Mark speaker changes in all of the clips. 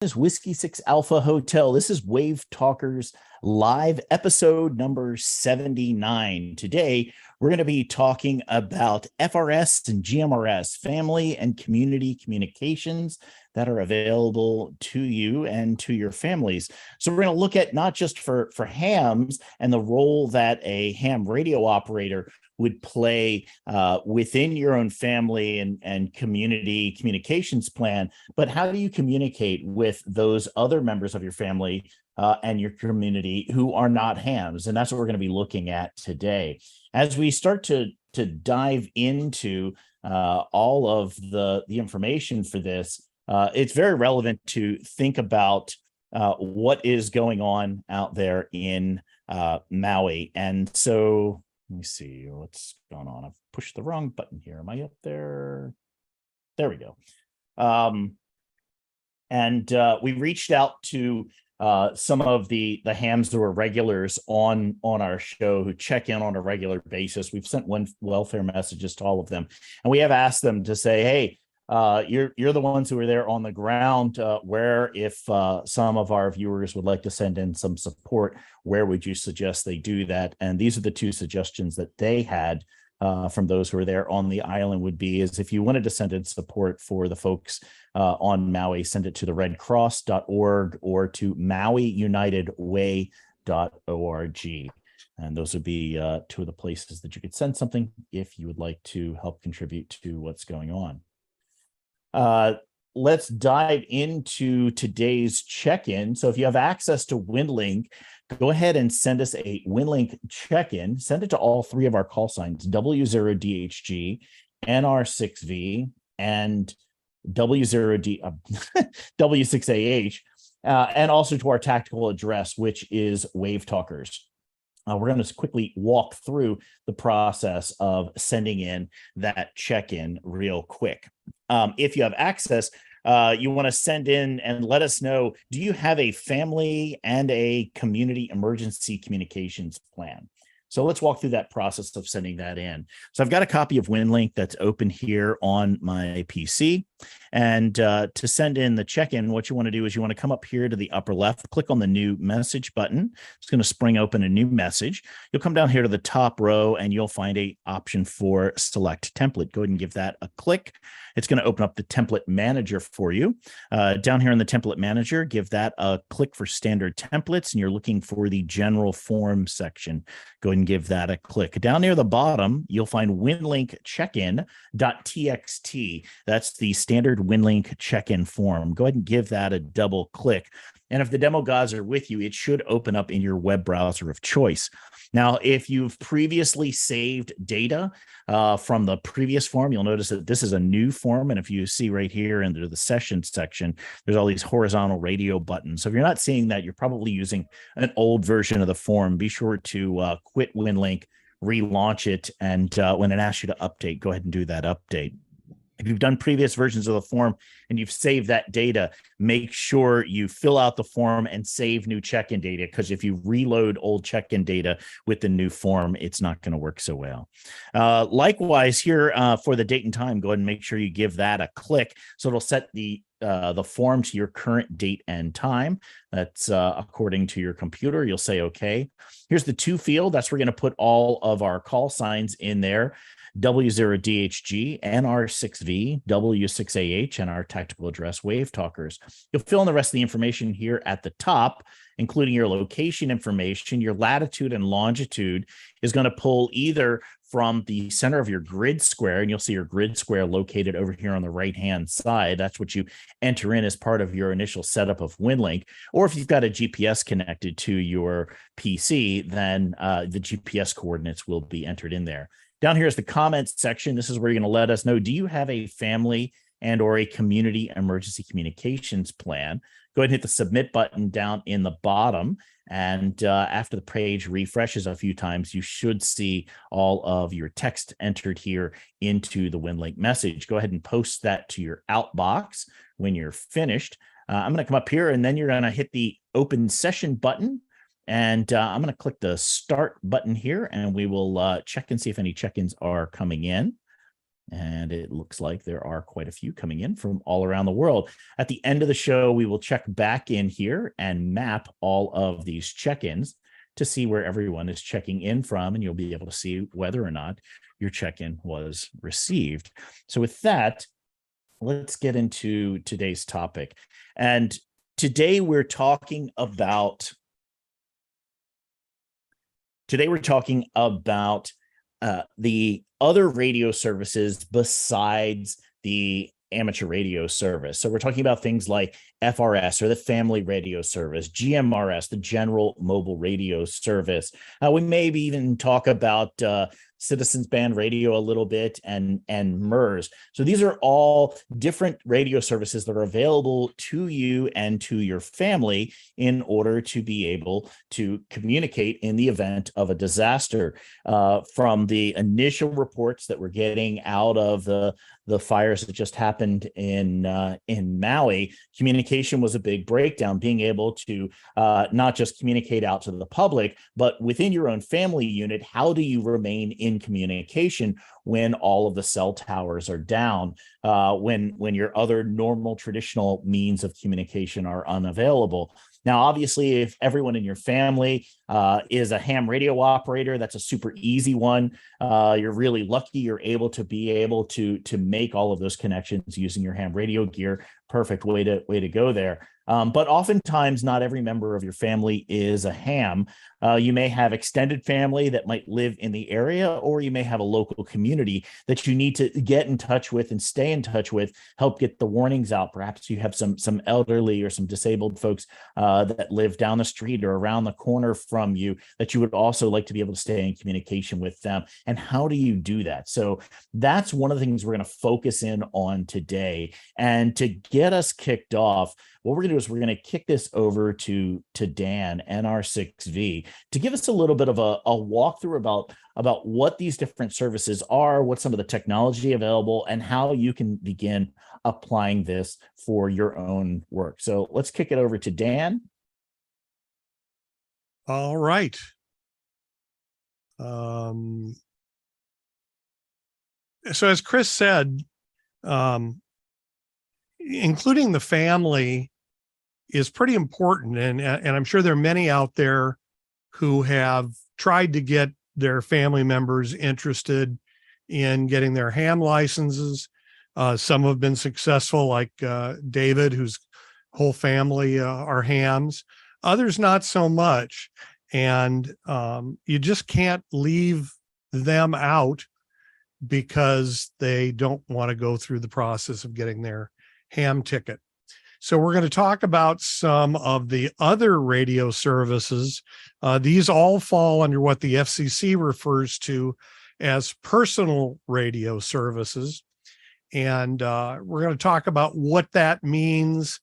Speaker 1: is Whiskey 6 Alpha Hotel. This is WaveTalkers live episode number 79. Today, we're going to be talking about FRS and GMRS, family and community communications that are available to you and to your families. So we're going to look at not just for hams and the role that a ham radio operator would play within your own family and community communications plan, but how do you communicate with those other members of your family and your community who are not hams? And that's what we're going to be looking at today. As we start to dive into all of the information for this, it's very relevant to think about what is going on out there in Maui. And so let me see what's going on. I've pushed the wrong button here. Am I up there? There we go. We reached out to some of the hams that were regulars on our show who check in on a regular basis. We've sent welfare messages to all of them, and we have asked them to say, hey, you're the ones who are there on the ground. Where, if some of our viewers would like to send in some support, where would you suggest they do that? And these are the two suggestions that they had from those who are there on the island would be, is if you wanted to send in support for the folks on Maui, send it to the redcross.org or to mauiunitedway.org. And those would be two of the places that you could send something if you would like to help contribute to what's going on. Let's dive into today's check-in. So if you have access to WinLink, go ahead and send us a WinLink check-in. Send it to all three of our call signs, W0DHG, NR6V, and W6AH, and also to our tactical address, which is WaveTalkers. We're going to quickly walk through the process of sending in that check-in real quick. If you have access, you want to send in and let us know, do you have a family and a community emergency communications plan? So let's walk through that process of sending that in. So I've got a copy of WinLink that's open here on my PC. And to send in the check-in, what you want to do is you want to come up here to the upper left, click on the new message button. It's going to spring open a new message. You'll come down here to the top row and you'll find an option for select template. Go ahead and give that a click. It's going to open up the template manager for you. Down here in the template manager, give that a click for standard templates, and you're looking for the general form section. Go ahead and give that a click. Down near the bottom, you'll find WinLink check-in.txt. That's the standard WinLink check-in form. Go ahead and give that a double click. And if the demo gods are with you, it should open up in your web browser of choice. Now, if you've previously saved data from the previous form, you'll notice that this is a new form. And if you see right here under the session section, there's all these horizontal radio buttons. So if you're not seeing that, you're probably using an old version of the form. Be sure to quit WinLink, relaunch it, and when it asks you to update, go ahead and do that update. If you've done previous versions of the form and you've saved that data, make sure you fill out the form and save new check-in data, because if you reload old check-in data with the new form, it's not going to work so well. Likewise, here for the date and time, go ahead and make sure you give that a click. So it'll set the form to your current date and time. That's according to your computer. You'll say, okay. Here's the to field. That's where we're going to put all of our call signs in there. W0DHG, NR6V, W6AH, and our tactical address, WaveTalkers. You'll fill in the rest of the information here at the top, including your location information. Your latitude and longitude is going to pull either from the center of your grid square, and you'll see your grid square located over here on the right-hand side. That's what you enter in as part of your initial setup of WinLink. Or if you've got a GPS connected to your PC, then the GPS coordinates will be entered in there. Down here is the comments section. This is where you're going to let us know, do you have a family and or a community emergency communications plan? Go ahead and hit the submit button down in the bottom. And after the page refreshes a few times, you should see all of your text entered here into the WinLink message. Go ahead and post that to your outbox when you're finished. I'm going to come up here, and then you're going to hit the open session button. And I'm going to click the start button here, and we will check and see if any check-ins are coming in. And it looks like there are quite a few coming in from all around the world. At the end of the show, we will check back in here and map all of these check-ins to see where everyone is checking in from, and you'll be able to see whether or not your check-in was received. So with that, let's get into today's topic. And today we're talking about the other radio services besides the amateur radio service. So we're talking about things like FRS, or the family radio service, GMRS, the general mobile radio service. We maybe even talk about citizens band radio a little bit, and MERS. So these are all different radio services that are available to you and to your family in order to be able to communicate in the event of a disaster. From the initial reports that we're getting out of the fires that just happened in Maui, communication was a big breakdown. Being able to not just communicate out to the public, but within your own family unit, how do you remain in communication when all of the cell towers are down, when your other normal traditional means of communication are unavailable? Now, obviously, if everyone in your family is a ham radio operator, that's a super easy one. You're really lucky you're able to make all of those connections using your ham radio gear. Perfect way to go there. But oftentimes, not every member of your family is a ham. You may have extended family that might live in the area, or you may have a local community that you need to get in touch with and stay in touch with, help get the warnings out. Perhaps you have some elderly or some disabled folks that live down the street or around the corner from you that you would also like to be able to stay in communication with them. And how do you do that? So that's one of the things we're going to focus in on today. And to get us kicked off, what we're going to do is we're going to kick this over to Dan, NR6V, to give us a little bit of a walkthrough about what these different services are, what some of the technology available, and how you can begin applying this for your own work. So let's kick it over to Dan.
Speaker 2: All right. So as Chris said, including the family is pretty important. And I'm sure there are many out there who have tried to get their family members interested in getting their ham licenses. Some have been successful, like David, whose whole family are hams. Others not so much. And you just can't leave them out because they don't want to go through the process of getting their ham ticket. So we're going to talk about some of the other radio services. These all fall under what the FCC refers to as personal radio services. And we're going to talk about what that means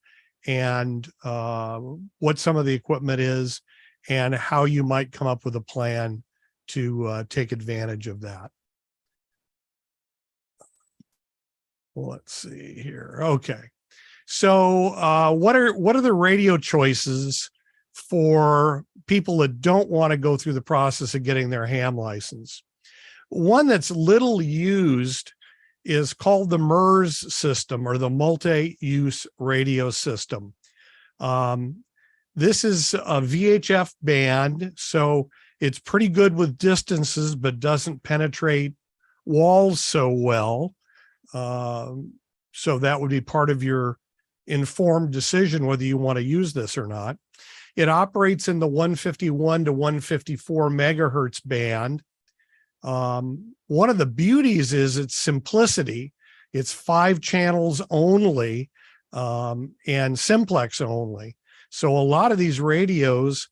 Speaker 2: and what some of the equipment is and how you might come up with a plan to take advantage of that. Let's see here. Okay. So what are the radio choices for people that don't want to go through the process of getting their ham license? One that's little used is called the MERS system, or the multi-use radio system. This is a VHF band, so it's pretty good with distances, but doesn't penetrate walls so well. So that would be part of your informed decision whether you want to use this or not. It operates in the 151 to 154 megahertz band. One of the beauties is its simplicity. It's 5 channels only and simplex only. So a lot of these radios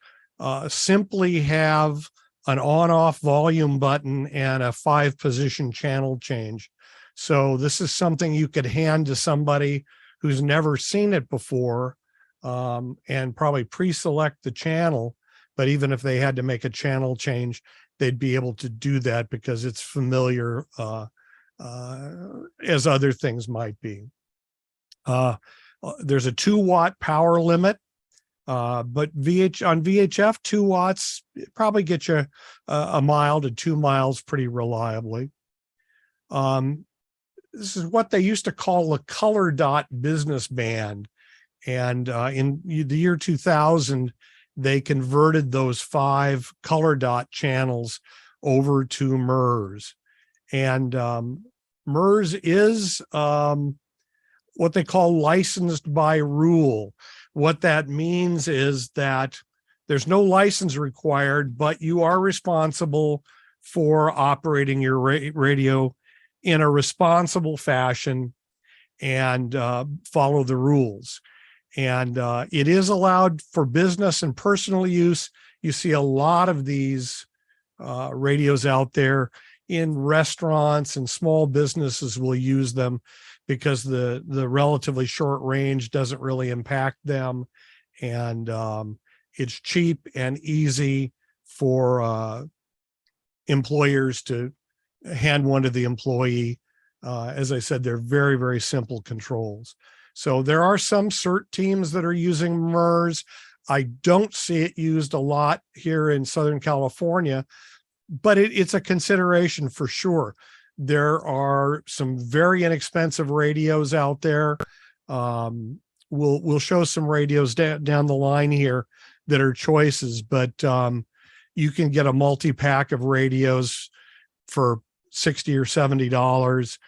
Speaker 2: simply have an on-off volume button and a 5-position channel change. So this is something you could hand to somebody who's never seen it before and probably pre-select the channel. But even if they had to make a channel change, they'd be able to do that because it's familiar as other things might be. There's a 2-watt power limit, but on VHF, 2 watts probably get you a mile to 2 miles pretty reliably. this is what they used to call a color dot business band. And in the year 2000, they converted those 5 color dot channels over to MRS. And MRS is what they call licensed by rule. What that means is that there's no license required, but you are responsible for operating your radio in a responsible fashion and follow the rules. And it is allowed for business and personal use. You see a lot of these radios out there in restaurants, and small businesses will use them because the relatively short range doesn't really impact them. And it's cheap and easy for employers to hand one to the employee. As I said, they're very, very simple controls. So there are some CERT teams that are using MRS. I don't see it used a lot here in Southern California, but it's a consideration for sure. There are some very inexpensive radios out there. We'll show some radios down the line here that are choices, but you can get a multi-pack of radios for $60 or $70.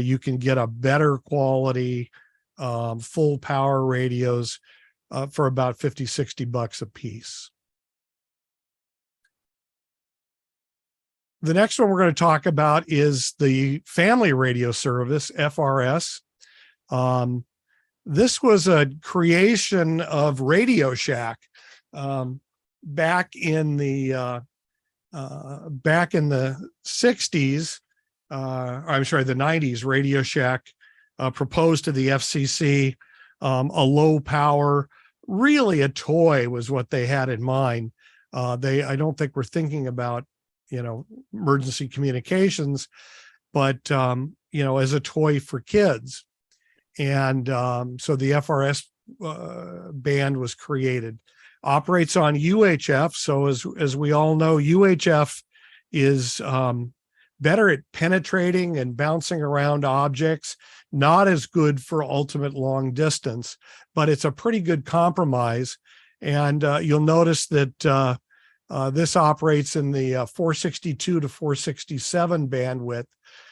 Speaker 2: You can get a better quality full power radios for about $50-$60 a piece. The next one we're going to talk about is the family radio service, FRS. This was a creation of Radio Shack back in the 60s. I'm sorry, the 90s. Radio Shack proposed to the FCC a low power, really a toy was what they had in mind. I don't think we're thinking about, emergency communications, but, as a toy for kids. And so the FRS band was created. Operates on UHF. So as we all know, UHF is better at penetrating and bouncing around objects, not as good for ultimate long distance, but it's a pretty good compromise. And you'll notice that this operates in the 462 to 467 bandwidth.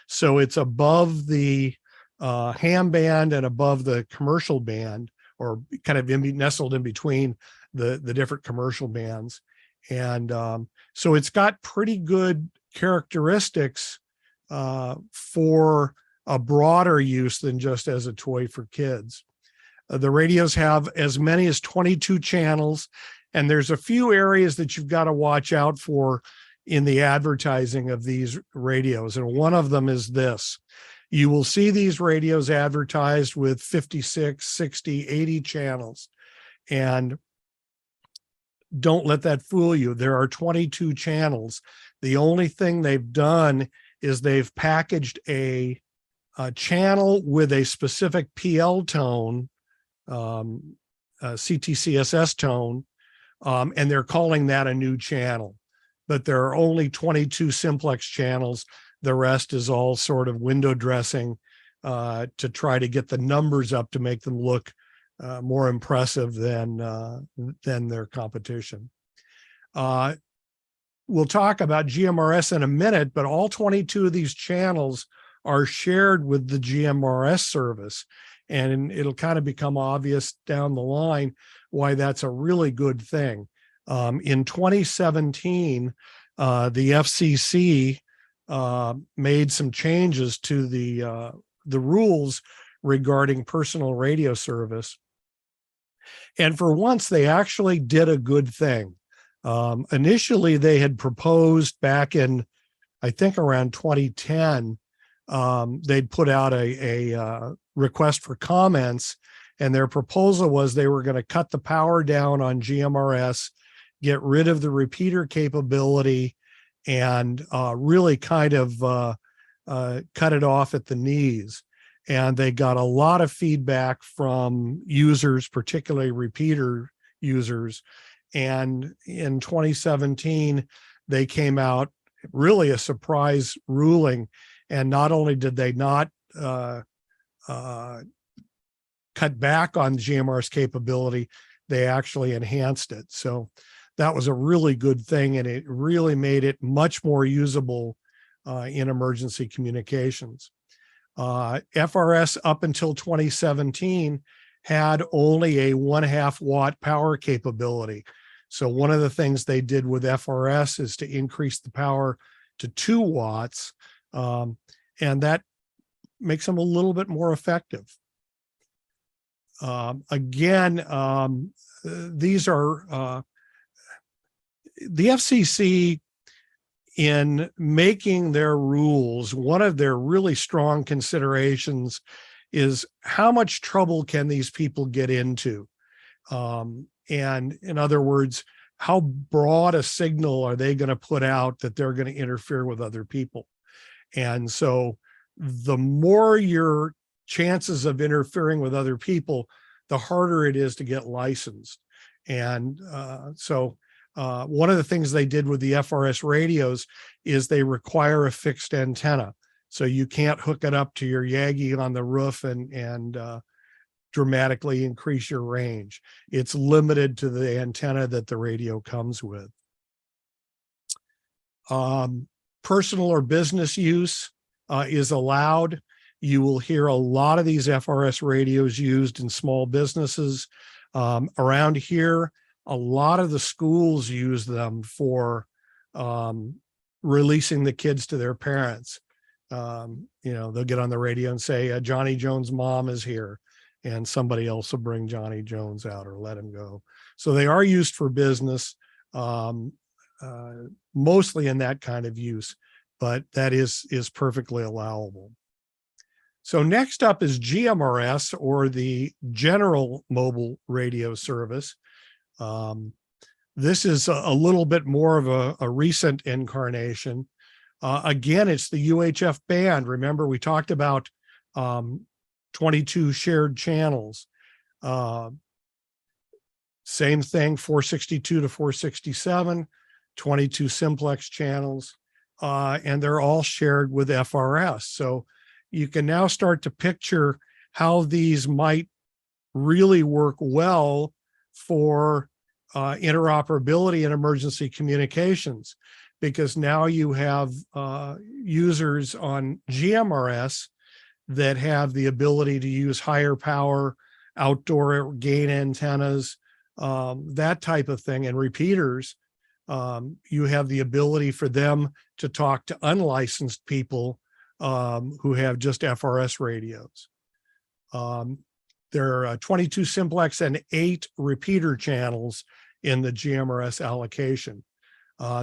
Speaker 2: So it's above the ham band and above the commercial band, or kind of nestled in between the different commercial bands. And so it's got pretty good characteristics for a broader use than just as a toy for kids. The radios have as many as 22 channels, and there's a few areas that you've got to watch out for in the advertising of these radios. And one of them is this. You will see these radios advertised with 56, 60, 80 channels. And don't let that fool you. There are 22 channels. The only thing they've done is they've packaged a channel with a specific PL tone, CTCSS tone, and they're calling that a new channel. But there are only 22 simplex channels. The rest is all sort of window dressing to try to get the numbers up to make them look more impressive than their competition. We'll talk about GMRS in a minute, but all 22 of these channels are shared with the GMRS service. And it'll kind of become obvious down the line why that's a really good thing. In 2017, the FCC made some changes to the rules regarding personal radio service. And for once, they actually did a good thing. Initially, they had proposed back in, I think, around 2010, they'd put out a request for comments, and their proposal was they were going to cut the power down on GMRS, get rid of the repeater capability, and really kind of cut it off at the knees. And they got a lot of feedback from users, particularly repeater users. And in 2017, they came out really a surprise ruling. And not only did they not cut back on GMRS capability, they actually enhanced it. So that was a really good thing, and it really made it much more usable in emergency communications. FRS up until 2017 had only a 1.5 watt power capability. So one of the things they did with FRS is to increase the power to 2 watts, and that makes them a little bit more effective. These are the FCC, in making their rules, one of their really strong considerations is how much trouble can these people get into? And in other words, how broad a signal are they going to put out that they're going to interfere with other people? And so the more your chances of interfering with other people, the harder it is to get licensed. And one of the things they did with the FRS radios is they require a fixed antenna. So you can't hook it up to your Yagi on the roof and dramatically increase your range. It's limited to the antenna that the radio comes with. Personal or business use is allowed. You will hear a lot of these FRS radios used in small businesses. Around here, a lot of the schools use them for releasing the kids to their parents. They'll get on the radio and say, Johnny Jones' mom is here, and somebody else will bring Johnny Jones out or let him go. So they are used for business, mostly in that kind of use, but that is perfectly allowable. So next up is GMRS, or the General Mobile Radio Service. This is a little bit more of a recent incarnation. Again, it's the UHF band. Remember, we talked about 22 shared channels. Same thing, 462 to 467, 22 simplex channels, and they're all shared with FRS. So you can now start to picture how these might really work well for interoperability in emergency communications, because now you have users on GMRS that have the ability to use higher power outdoor gain antennas, that type of thing, and repeaters. You have the ability for them to talk to unlicensed people who have just FRS radios. There are 22 simplex and 8 repeater channels in the GMRS allocation.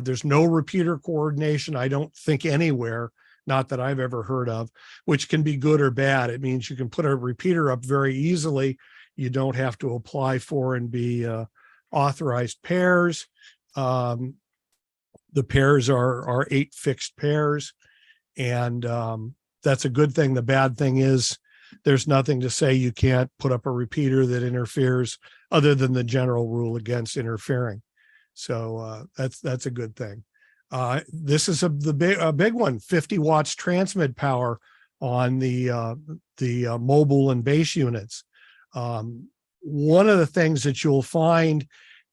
Speaker 2: There's no repeater coordination, I don't think, anywhere, not that I've ever heard of, which can be good or bad. It means you can put a repeater up very easily. You don't have to apply for and be authorized pairs. The pairs are 8 fixed pairs, and that's a good thing. The bad thing is there's nothing to say you can't put up a repeater that interferes, other than the general rule against interfering. So that's a good thing. This is a big one, 50 watts transmit power on the mobile and base units. One of the things that you'll find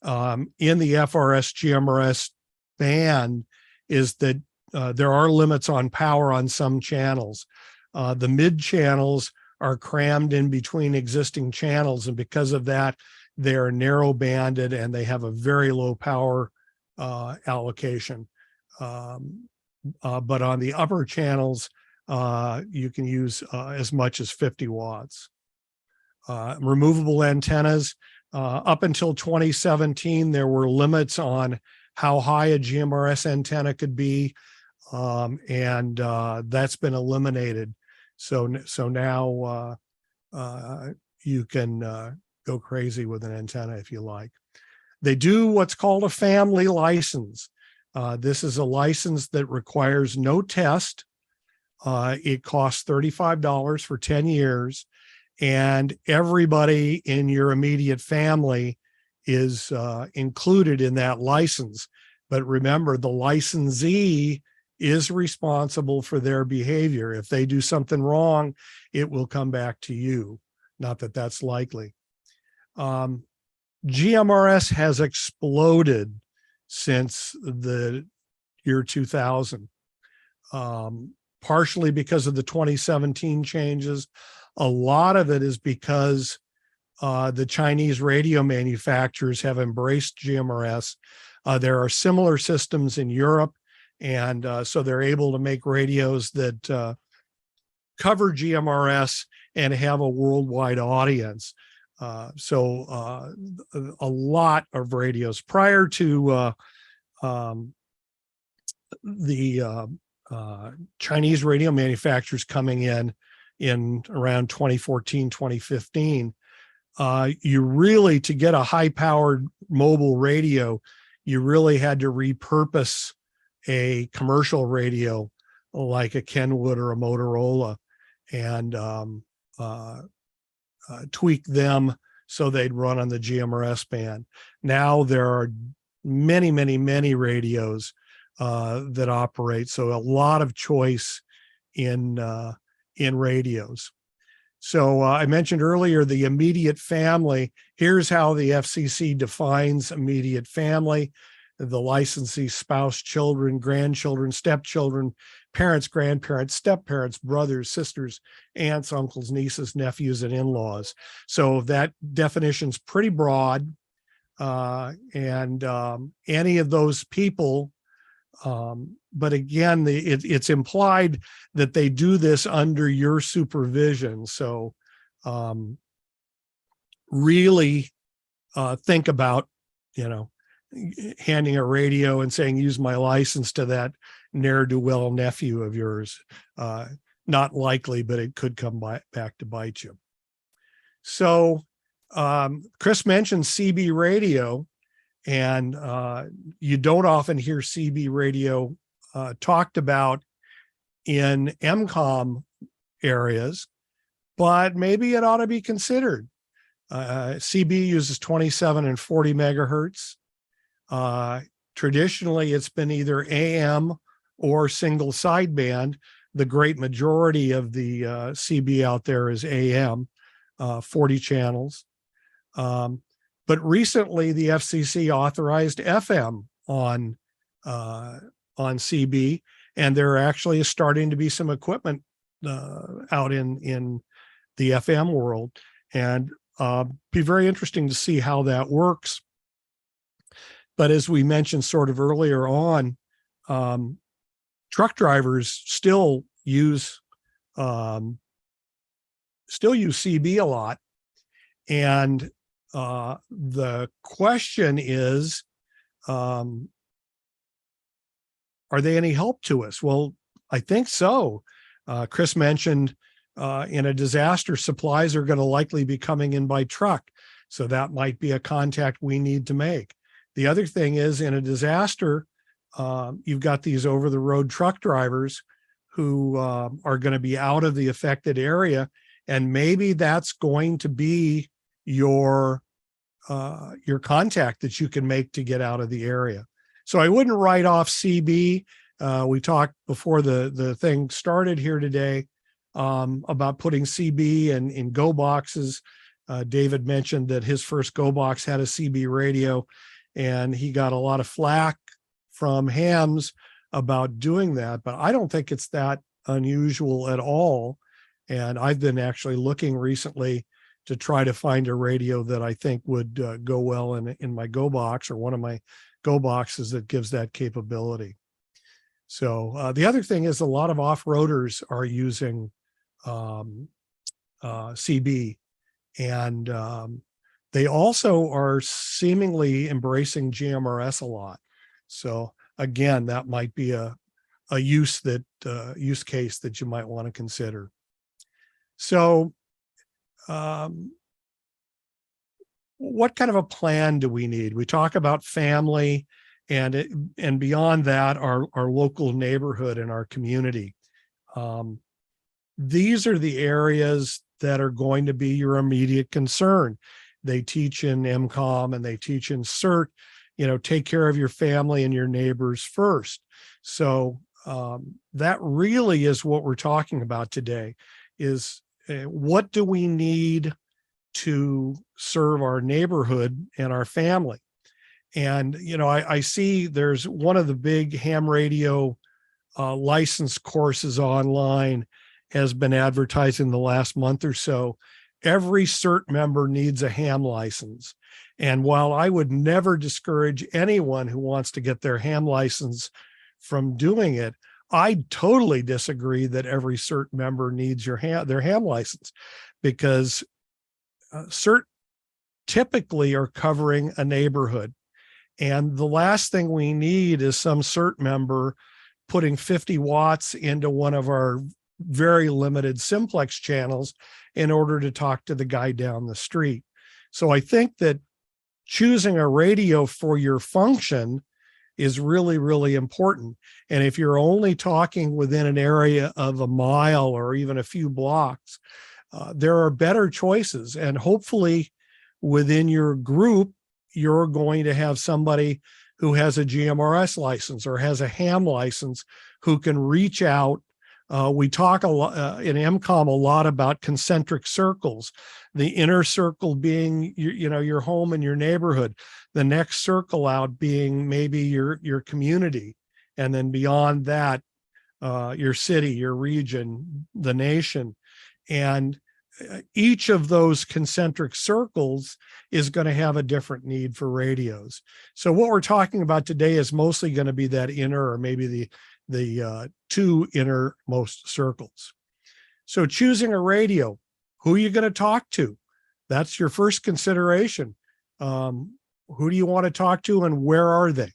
Speaker 2: in the FRS GMRS band is that there are limits on power on some channels. The mid channels are crammed in between existing channels, and because of that, they are narrow banded and they have a very low power allocation. But on the upper channels, you can use as much as 50 watts. Removable antennas. Up until 2017, there were limits on how high a GMRS antenna could be, and that's been eliminated. So now you can go crazy with an antenna if you like. They do what's called a family license. This is a license that requires no test. It costs $35 for 10 years, and everybody in your immediate family is included in that license. But remember, the licensee is responsible for their behavior. If they do something wrong, it will come back to you. Not that that's likely. GMRS has exploded since the year 2000, partially because of the 2017 changes. A lot of it is because the Chinese radio manufacturers have embraced GMRS. There are similar systems in Europe, and so they're able to make radios that cover GMRS and have a worldwide audience. So a lot of radios prior to the Chinese radio manufacturers coming in around 2014, 2015, you really, to get a high-powered mobile radio, you really had to repurpose a commercial radio like a Kenwood or a Motorola and tweak them so they'd run on the GMRS band. Now there are many, many, many radios that operate, so a lot of choice in radios. So I mentioned earlier the immediate family. Here's how the FCC defines immediate family: the licensee, spouse, children, grandchildren, stepchildren, parents, grandparents, step-parents, brothers, sisters, aunts, uncles, nieces, nephews, and in-laws. So that definition's pretty broad, and any of those people. But again, it's implied that they do this under your supervision. So really think about, handing a radio and saying, use my license to that ne'er-do-well nephew of yours. Not likely, but it could come back to bite you. So Chris mentioned CB radio. And you don't often hear CB radio talked about in MCOM areas, but maybe it ought to be considered. CB uses 27 and 40 megahertz. Traditionally, it's been either AM or single sideband. The great majority of the CB out there is AM, 40 channels. But recently, the FCC authorized FM on CB, and there actually is starting to be some equipment out in the FM world, and be very interesting to see how that works. But as we mentioned sort of earlier on, truck drivers still use CB a lot, and the question is, are they any help to us? Well, I think so. Chris mentioned in a disaster, supplies are going to likely be coming in by truck. So that might be a contact we need to make. The other thing is, in a disaster, you've got these over-the-road truck drivers who are going to be out of the affected area, and maybe that's going to be your contact that you can make to get out of the area. So I wouldn't write off CB. We talked before the thing started here today about putting CB in Go boxes. David mentioned that his first Go box had a CB radio, and he got a lot of flack from hams about doing that, but I don't think it's that unusual at all. And I've been actually looking recently to try to find a radio that I think would go well in my Go box, or one of my Go boxes that gives that capability. So the other thing is, a lot of off-roaders are using CB, and they also are seemingly embracing GMRS a lot. So again, that might be a use case that you might want to consider. So what kind of a plan do we need? We talk about family, and beyond that, our local neighborhood and our community. These are the areas that are going to be your immediate concern. They teach in MCOM and they teach in CERT, take care of your family and your neighbors first. So that really is what we're talking about today, is what do we need to serve our neighborhood and our family? And, I see there's one of the big ham radio license courses online has been advertised in the last month or so. Every CERT member needs a ham license. And while I would never discourage anyone who wants to get their ham license from doing it, I totally disagree that every CERT member needs their ham license, because CERT typically are covering a neighborhood. And the last thing we need is some CERT member putting 50 watts into one of our very limited simplex channels in order to talk to the guy down the street. So I think that choosing a radio for your function is really, really important. And if you're only talking within an area of a mile or even a few blocks, there are better choices. And hopefully within your group, you're going to have somebody who has a GMRS license or has a ham license who can reach out. We talk a lot in MCOM a lot about concentric circles, the inner circle being your home and your neighborhood, the next circle out being maybe your community, and then beyond that, your city, your region, the nation. And each of those concentric circles is going to have a different need for radios. So what we're talking about today is mostly going to be that inner, or maybe the two innermost circles. So choosing a radio, who are you going to talk to? That's your first consideration. Who do you want to talk to, and where are they?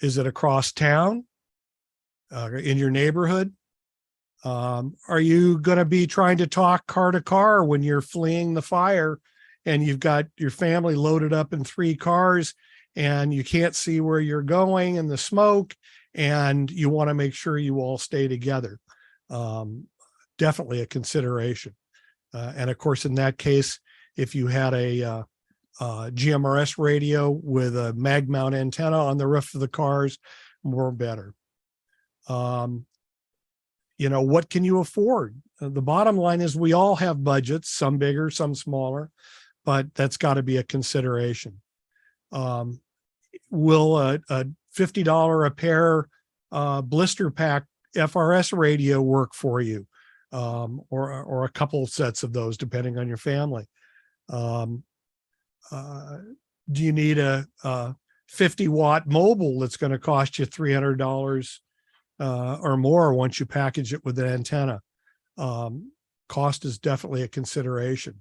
Speaker 2: Is it across town? In your neighborhood? Are you going to be trying to talk car to car when you're fleeing the fire and you've got your family loaded up in 3 cars and you can't see where you're going in the smoke, and you want to make sure you all stay together? Definitely a consideration. And of course, in that case, if you had a GMRS radio with a mag mount antenna on the roof of the cars, more better. What can you afford? The bottom line is we all have budgets, some bigger, some smaller, but that's got to be a consideration. Will a $50 a pair blister pack FRS radio work for you? Or a couple sets of those, depending on your family. Do you need a 50-watt mobile that's going to cost you $300 or more once you package it with an antenna? Cost is definitely a consideration.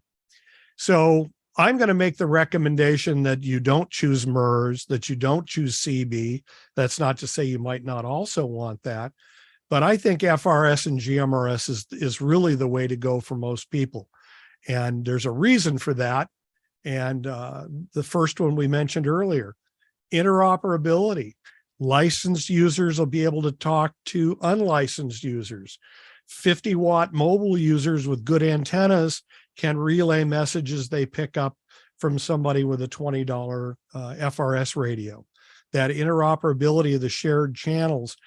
Speaker 2: So I'm going to make the recommendation that you don't choose MERS, that you don't choose CB. That's not to say you might not also want that, but I think FRS and GMRS is really the way to go for most people. And there's a reason for that. And the first one we mentioned earlier, interoperability. Licensed users will be able to talk to unlicensed users. 50-watt mobile users with good antennas can relay messages they pick up from somebody with a $20 FRS radio. That interoperability of the shared channels,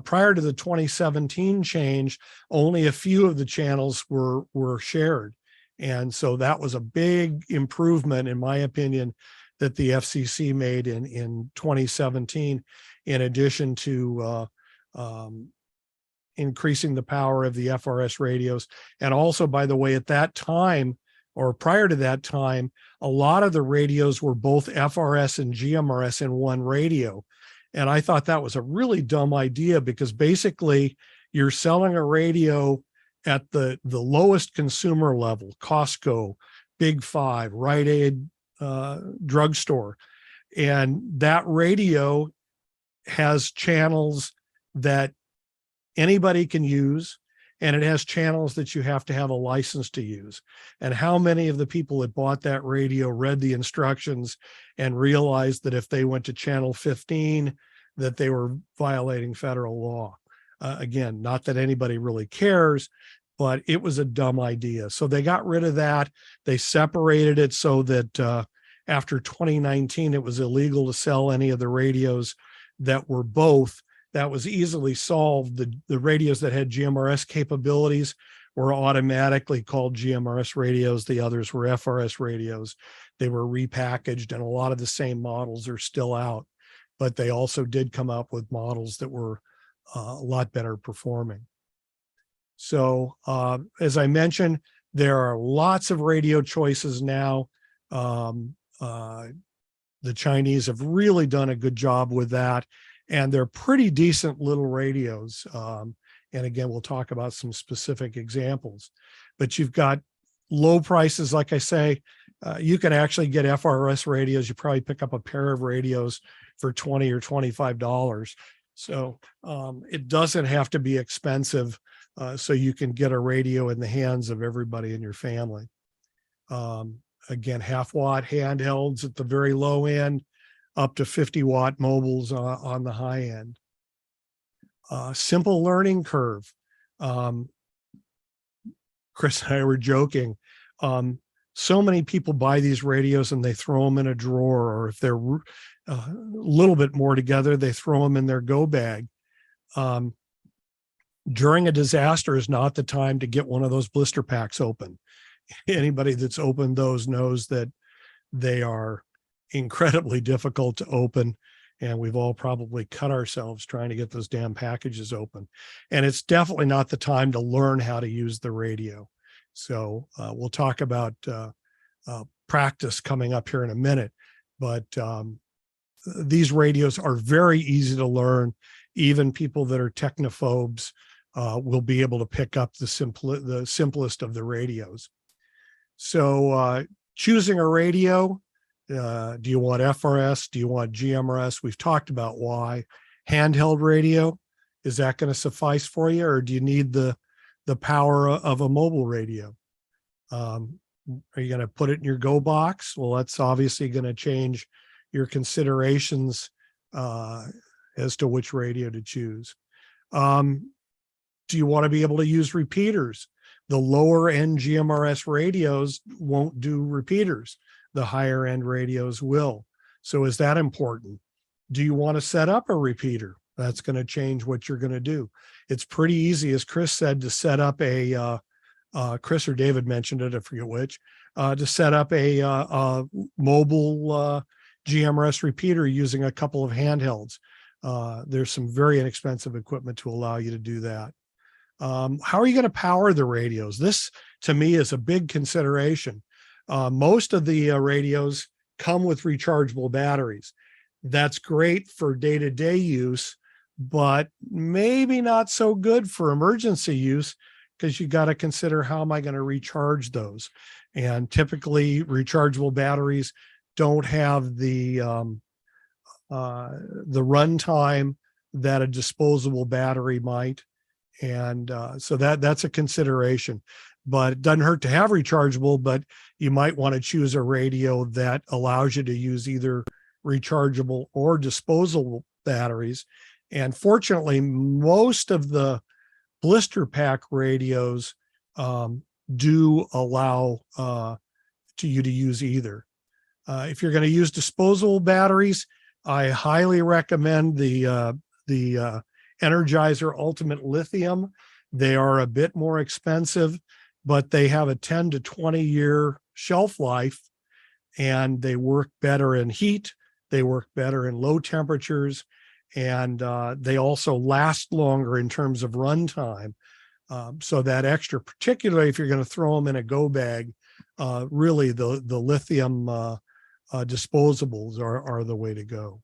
Speaker 2: prior to the 2017 change, only a few of the channels were shared. And so that was a big improvement, in my opinion, that the FCC made in 2017, in addition to increasing the power of the FRS radios. And also, by the way, at that time, or prior to that time, a lot of the radios were both FRS and GMRS in one radio. And I thought that was a really dumb idea, because basically you're selling a radio at the lowest consumer level, Costco, Big Five, Rite Aid, drugstore. And that radio has channels that anybody can use, and it has channels that you have to have a license to use. And how many of the people that bought that radio read the instructions and realized that if they went to channel 15, that they were violating federal law? Again, not that anybody really cares, but it was a dumb idea. So they got rid of that. They separated it so that after 2019, it was illegal to sell any of the radios that were both, that was easily solved. The radios that had GMRS capabilities were automatically called GMRS radios. The others were FRS radios. They were repackaged, and a lot of the same models are still out, but they also did come up with models that were a lot better performing. So as I mentioned, there are lots of radio choices now. The Chinese have really done a good job with that, and they're pretty decent little radios. And again, we'll talk about some specific examples, but you've got low prices. Like I say, you can actually get FRS radios. You probably pick up a pair of radios for $20 or $25. So it doesn't have to be expensive, so you can get a radio in the hands of everybody in your family. Again, 0.5 watt handhelds at the very low end, up to 50 watt mobiles on the high end. Simple learning curve. Chris and I were joking. So many people buy these radios and they throw them in a drawer, or if they're a little bit more together, they throw them in their go bag. During a disaster is not the time to get one of those blister packs open. Anybody that's opened those knows that they are incredibly difficult to open, and we've all probably cut ourselves trying to get those damn packages open. And it's definitely not the time to learn how to use the radio. So we'll talk about practice coming up here in a minute, but these radios are very easy to learn. Even people that are technophobes will be able to pick up the simplest of the radios. So choosing a radio, do you want FRS? Do you want GMRS? We've talked about why. Handheld radio, is that going to suffice for you, or do you need the power of a mobile radio? Are you going to put it in your go box? Well, that's obviously going to change your considerations as to which radio to choose. Do you want to be able to use repeaters? The lower end GMRS radios won't do repeaters. The higher end radios will. So is that important? Do you want to set up a repeater? That's going to change what you're going to do. It's pretty easy, as Chris said, to set up a, Chris or David mentioned it, I forget which, to set up a mobile GMRS repeater using a couple of handhelds. There's some very inexpensive equipment to allow you to do that. How are you going to power the radios? This, to me, is a big consideration. Most of the radios come with rechargeable batteries. That's great for day-to-day use, but maybe not so good for emergency use, because you got to consider, how am I going to recharge those? And typically rechargeable batteries don't have the runtime that a disposable battery might. And so that's a consideration. But it doesn't hurt to have rechargeable, but you might want to choose a radio that allows you to use either rechargeable or disposable batteries. And fortunately, most of the blister pack radios do allow you to use either. If you're going to use disposable batteries, I highly recommend the Energizer Ultimate Lithium. They are a bit more expensive, but they have a 10 to 20 year shelf life, and they work better in heat. They work better in low temperatures, and they also last longer in terms of runtime. So that extra, particularly if you're going to throw them in a go bag, really the lithium disposables are the way to go.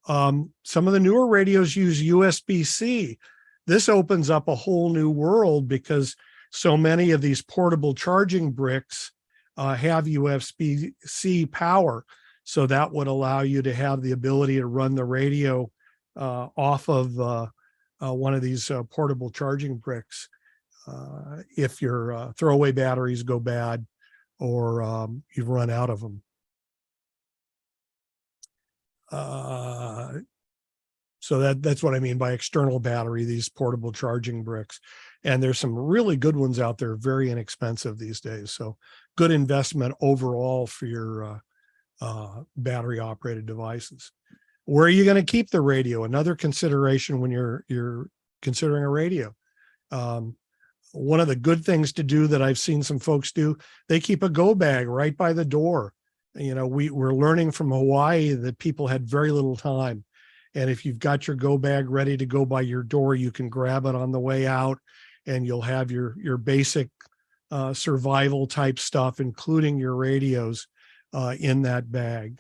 Speaker 2: Some of the newer radios use USB-C. This opens up a whole new world, because so many of these portable charging bricks have USB-C power. So that would allow you to have the ability to run the radio off of one of these portable charging bricks if your throwaway batteries go bad, or you've run out of them. So that's what I mean by external battery, these portable charging bricks. And there's some really good ones out there, very inexpensive these days. So good investment overall for your battery operated devices. Where are you going to keep the radio? Another consideration when you're considering a radio. One of the good things to do that I've seen some folks do, they keep a go bag right by the door. You know, we're learning from Hawaii that people had very little time. And if you've got your go bag ready to go by your door, you can grab it on the way out, and you'll have your basic survival type stuff, including your radios, in that bag.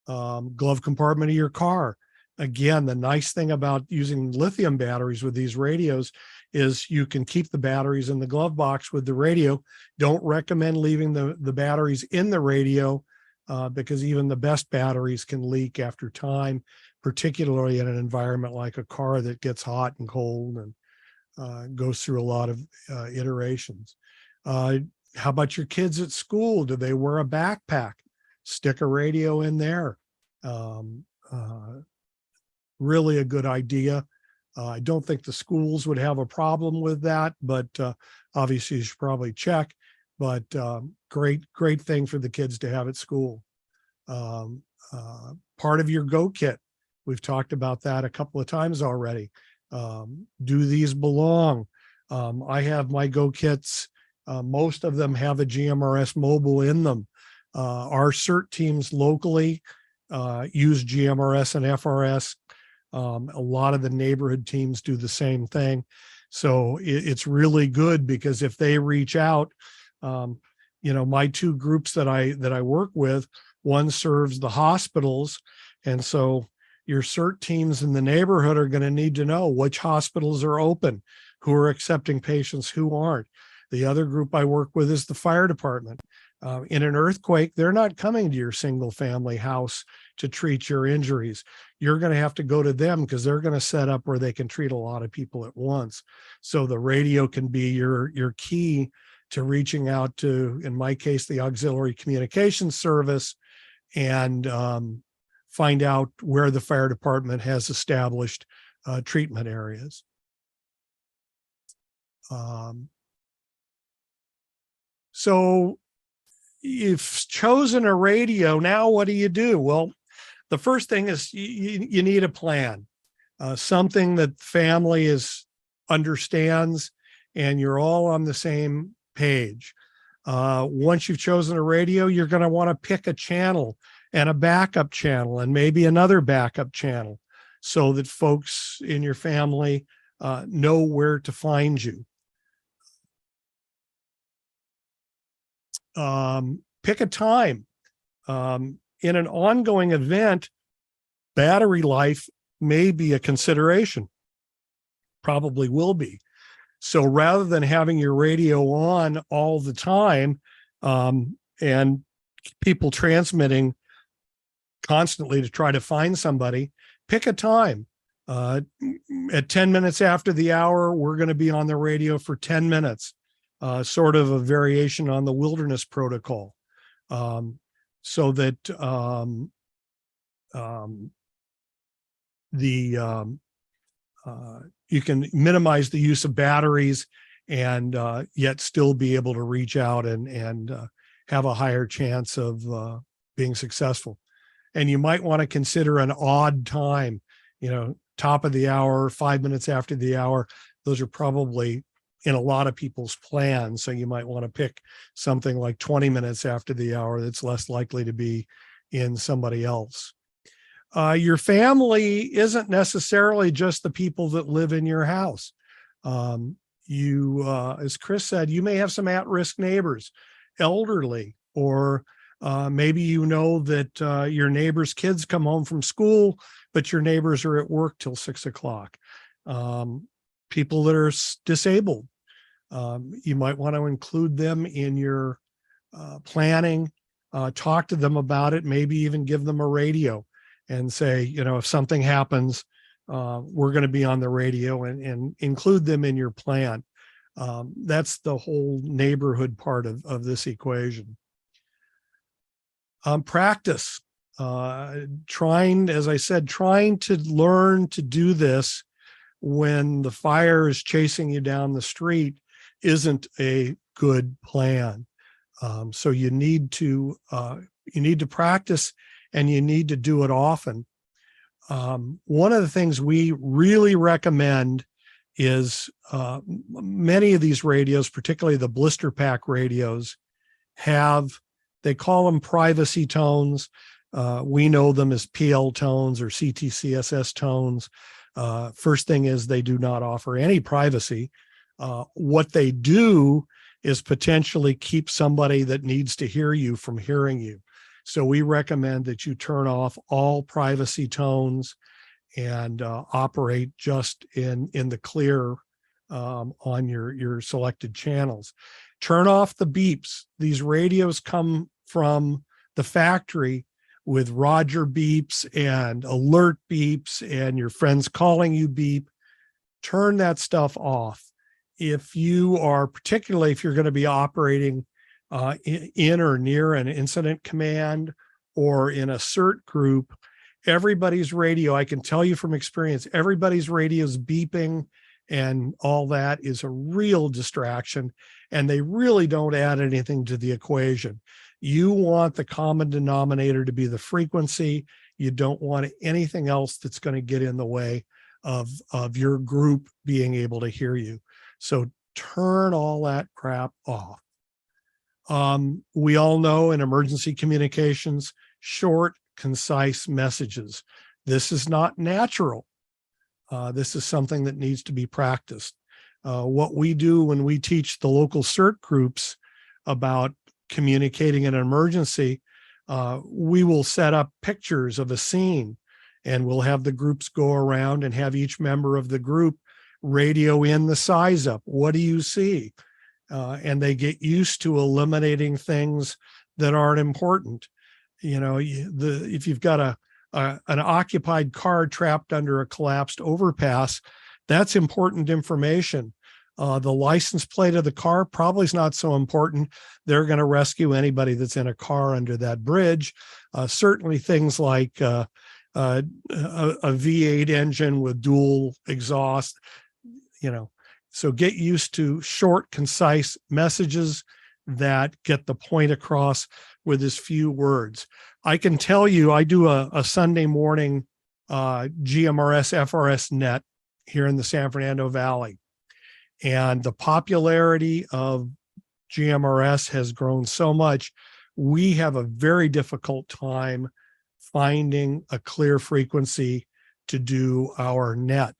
Speaker 2: Glove compartment of your car. Again, the nice thing about using lithium batteries with these radios is you can keep the batteries in the glove box with the radio. Don't recommend leaving the batteries in the radio because even the best batteries can leak after time, particularly in an environment like a car that gets hot and cold and goes through a lot of iterations. How about your kids at school? Do they wear a backpack? Stick a radio in there. Really a good idea. I don't think the schools would have a problem with that, but obviously you should probably check. But great thing for the kids to have at school. Part of your Go kit. We've talked about that a couple of times already. Do these belong? I have my Go kits. Most of them have a GMRS mobile in them. Our CERT teams locally use GMRS and FRS. A lot of the neighborhood teams do the same thing. So it's really good because if they reach out, my two groups that I work with, one serves the hospitals. And so your CERT teams in the neighborhood are going to need to know which hospitals are open, who are accepting patients, who aren't. The other group I work with is the fire department. In an earthquake, they're not coming to your single family house to treat your injuries. You're going to have to go to them because they're going to set up where they can treat a lot of people at once. So the radio can be your key to reaching out to, in my case, the auxiliary communications service, and find out where the fire department has established treatment areas. So you've chosen a radio. Now what do? Well, the first thing is you need a plan, something that family understands and you're all on the same page. Once you've chosen a radio, you're going to want to pick a channel and a backup channel and maybe another backup channel so that folks in your family know where to find you. Pick a time. In an ongoing event, battery life may be a consideration, probably will be. So rather than having your radio on all the time and people transmitting constantly to try to find somebody, pick a time. At 10 minutes after the hour, we're going to be on the radio for 10 minutes. Sort of a variation on the wilderness protocol, so that you can minimize the use of batteries and yet still be able to reach out and have a higher chance of being successful. And you might want to consider an odd time, top of the hour, 5 minutes after the hour. Those are probably in a lot of people's plans. So you might want to pick something like 20 minutes after the hour that's less likely to be in somebody else. Your family isn't necessarily just the people that live in your house. As Chris said, you may have some at-risk neighbors, elderly, or maybe you know that your neighbor's kids come home from school, but your neighbors are at work till 6 o'clock. People that are disabled. You might want to include them in your planning, talk to them about it, maybe even give them a radio and say, if something happens, we're going to be on the radio, and include them in your plan. That's the whole neighborhood part of this equation. Practice. As I said, trying to learn to do this when the fire is chasing you down the street isn't a good plan. So you need to practice, and you need to do it often. One of the things we really recommend is many of these radios, particularly the blister pack radios, they call them privacy tones. We know them as PL tones or CTCSS tones. First thing is they do not offer any privacy. What they do is potentially keep somebody that needs to hear you from hearing you. So we recommend that you turn off all privacy tones and operate just in the clear on your selected channels. Turn off the beeps. These radios come from the factory with Roger beeps and alert beeps and your friends calling you beep. Turn that stuff off. If you are, particularly if you're going to be operating in or near an incident command or in a CERT group, everybody's radio, I can tell you from experience, everybody's radio's beeping and all that is a real distraction, and they really don't add anything to the equation. You want the common denominator to be the frequency. You don't want anything else that's going to get in the way of your group being able to hear you. So turn all that crap off. We all know in emergency communications, short, concise messages. This is not natural. This is something that needs to be practiced. What we do when we teach the local CERT groups about communicating in an emergency, we will set up pictures of a scene and we'll have the groups go around and have each member of the group radio in the size up. What do you see? And they get used to eliminating things that aren't important. You know, if you've got an occupied car trapped under a collapsed overpass, that's important information. The license plate of the car probably is not so important. They're going to rescue anybody that's in a car under that bridge. Certainly things like a V8 engine with dual exhaust, you know. So get used to short, concise messages that get the point across with as few words. I can tell you, I do a Sunday morning GMRS FRS net here in the San Fernando Valley. And the popularity of GMRS has grown so much, we have a very difficult time finding a clear frequency to do our net.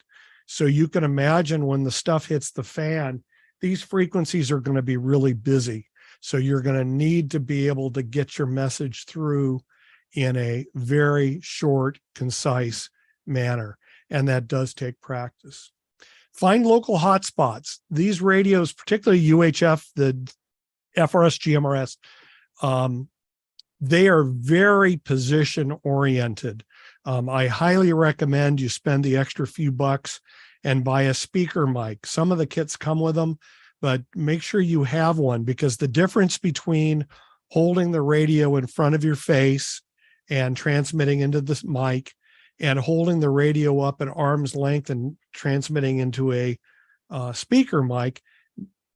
Speaker 2: So you can imagine when the stuff hits the fan, these frequencies are going to be really busy. So you're going to need to be able to get your message through in a very short, concise manner. And that does take practice. Find local hotspots. These radios, particularly UHF, the FRS GMRS, they are very position oriented. I highly recommend you spend the extra few bucks and buy a speaker mic. Some of the kits come with them, but make sure you have one, because the difference between holding the radio in front of your face and transmitting into this mic and holding the radio up at arm's length and transmitting into a speaker mic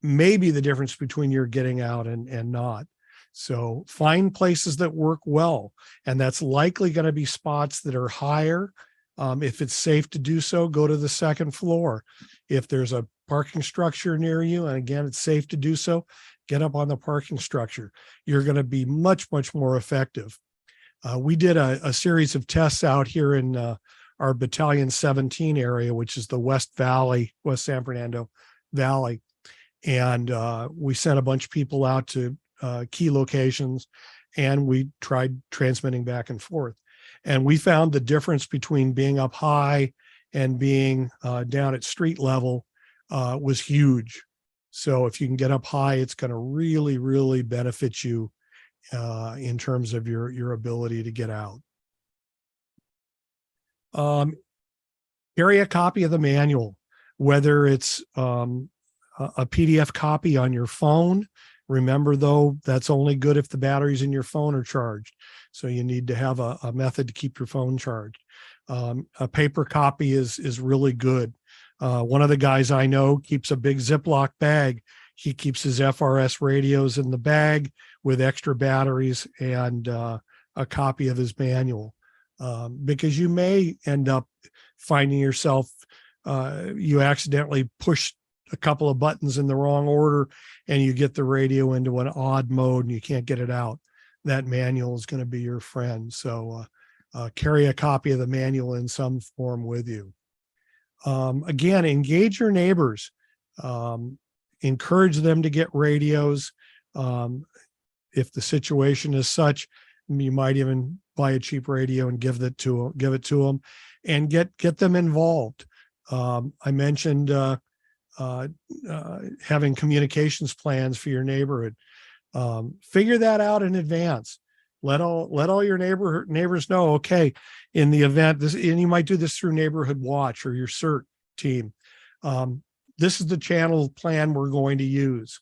Speaker 2: may be the difference between you're getting out and not. So find places that work well, and that's likely going to be spots that are higher. If it's safe to do so, go to the second floor. If there's a parking structure near you, and again, it's safe to do so, get up on the parking structure. You're going to be much, much more effective. We did a series of tests out here in our Battalion 17 area, which is the West San Fernando Valley. And we sent a bunch of people out to key locations, and we tried transmitting back and forth. And we found the difference between being up high and being down at street level was huge. So if you can get up high, it's going to really, really benefit you in terms of your ability to get out. Carry a copy of the manual, whether it's a PDF copy on your phone. Remember, though, that's only good if the batteries in your phone are charged. So you need to have a method to keep your phone charged. A paper copy is really good. One of the guys I know keeps a big Ziploc bag. He keeps his FRS radios in the bag with extra batteries and a copy of his manual. because you may end up finding yourself, you accidentally push a couple of buttons in the wrong order and you get the radio into an odd mode and you can't get it out. That manual is going to be your friend. So carry a copy of the manual in some form with you. Again, engage your neighbors. Encourage them to get radios. If the situation is such, you might even buy a cheap radio and give it to them, and get them involved. I mentioned having communications plans for your neighborhood. Figure that out in advance. Let all your neighbors know, okay, in the event this, and you might do this through Neighborhood Watch or your CERT team. This is the channel plan we're going to use.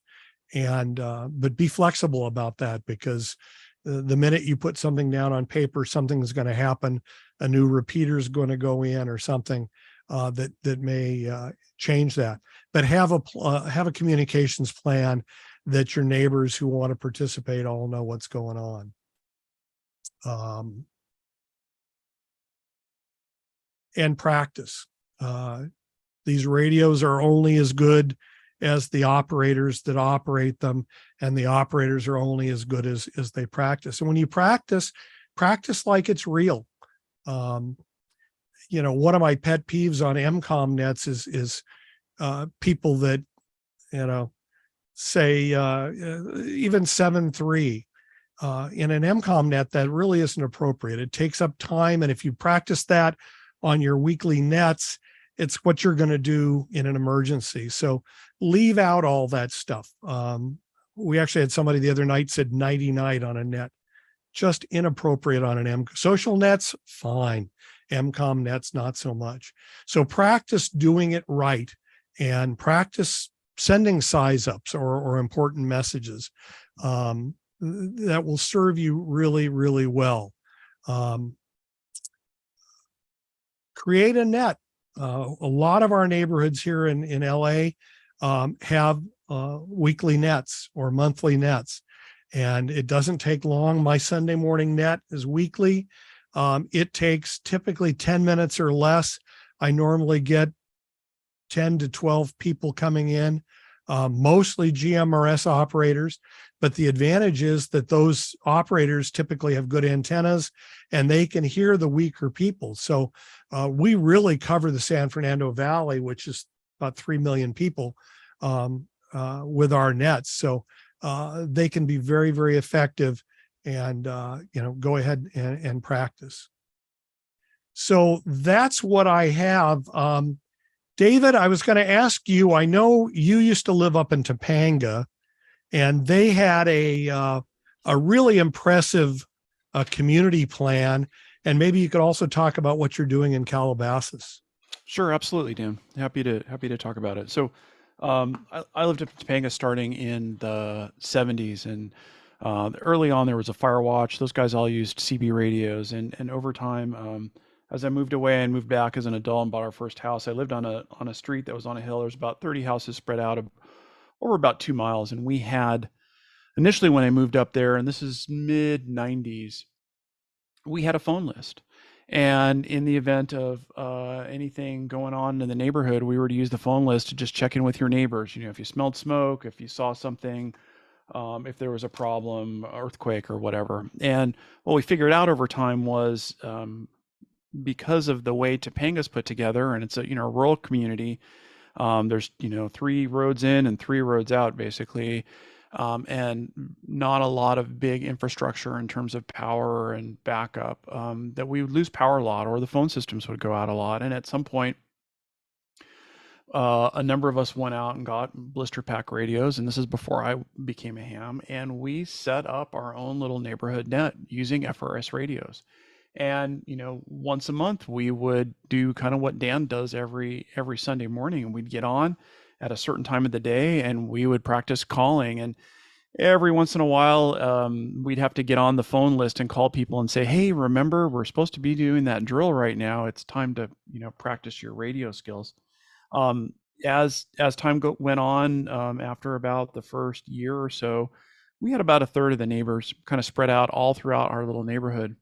Speaker 2: And but be flexible about that, because the minute you put something down on paper, something's going to happen. A new repeater is going to go in or something that may change that. But have a communications plan that your neighbors who want to participate all know what's going on. And practice. These radios are only as good as the operators that operate them, and the operators are only as good as they practice. And when you practice like it's real. You know, one of my pet peeves on MCOM nets is people that, you know, say even 7.3 in an MCOM net, that really isn't appropriate. It takes up time, and if you practice that on your weekly nets, it's what you're going to do in an emergency. So leave out all that stuff. We actually had somebody the other night said nighty night on a net. Just inappropriate on an social nets, fine. MCOM nets, not so much. So practice doing it right, and practice sending size ups or important messages. That will serve you really, really well. Create a net. A lot of our neighborhoods here in LA have weekly nets or monthly nets, and it doesn't take long. My Sunday morning net is weekly. It takes typically 10 minutes or less. I normally get 10 to 12 people coming in, mostly GMRS operators. But the advantage is that those operators typically have good antennas and they can hear the weaker people. So we really cover the San Fernando Valley, which is about 3 million people, with our nets. So they can be very, very effective, and you know, go ahead and practice. So that's what I have. David, I was going to ask you, I know you used to live up in Topanga, and they had a really impressive community plan. And maybe you could also talk about what you're doing in Calabasas.
Speaker 3: Sure, absolutely, Dan. Happy to talk about it. So I lived up in Topanga starting in the 70s, and early on there was a fire watch. Those guys all used CB radios, and over time, as I moved away and moved back as an adult and bought our first house, I lived on a street that was on a hill. There was about 30 houses spread out over about 2 miles. And we had, initially when I moved up there, and this is mid 90s, we had a phone list. And in the event of anything going on in the neighborhood, we were to use the phone list to just check in with your neighbors. You know, if you smelled smoke, if you saw something, if there was a problem, earthquake or whatever. And what we figured out over time was, because of the way Topanga's put together, and it's a, you know, rural community, there's, you know, 3 roads in and 3 roads out basically, and not a lot of big infrastructure in terms of power and backup, that we would lose power a lot, or the phone systems would go out a lot. And at some point, a number of us went out and got blister pack radios, and this is before I became a ham, and we set up our own little neighborhood net using FRS radios. And, you know, once a month we would do kind of what Dan does every Sunday morning, and we'd get on at a certain time of the day and we would practice calling. And every once in a while, we'd have to get on the phone list and call people and say, hey, remember, we're supposed to be doing that drill right now. It's time to, you know, practice your radio skills. As time went on, after about the first year or so, we had about a third of the neighbors kind of spread out all throughout our little neighborhood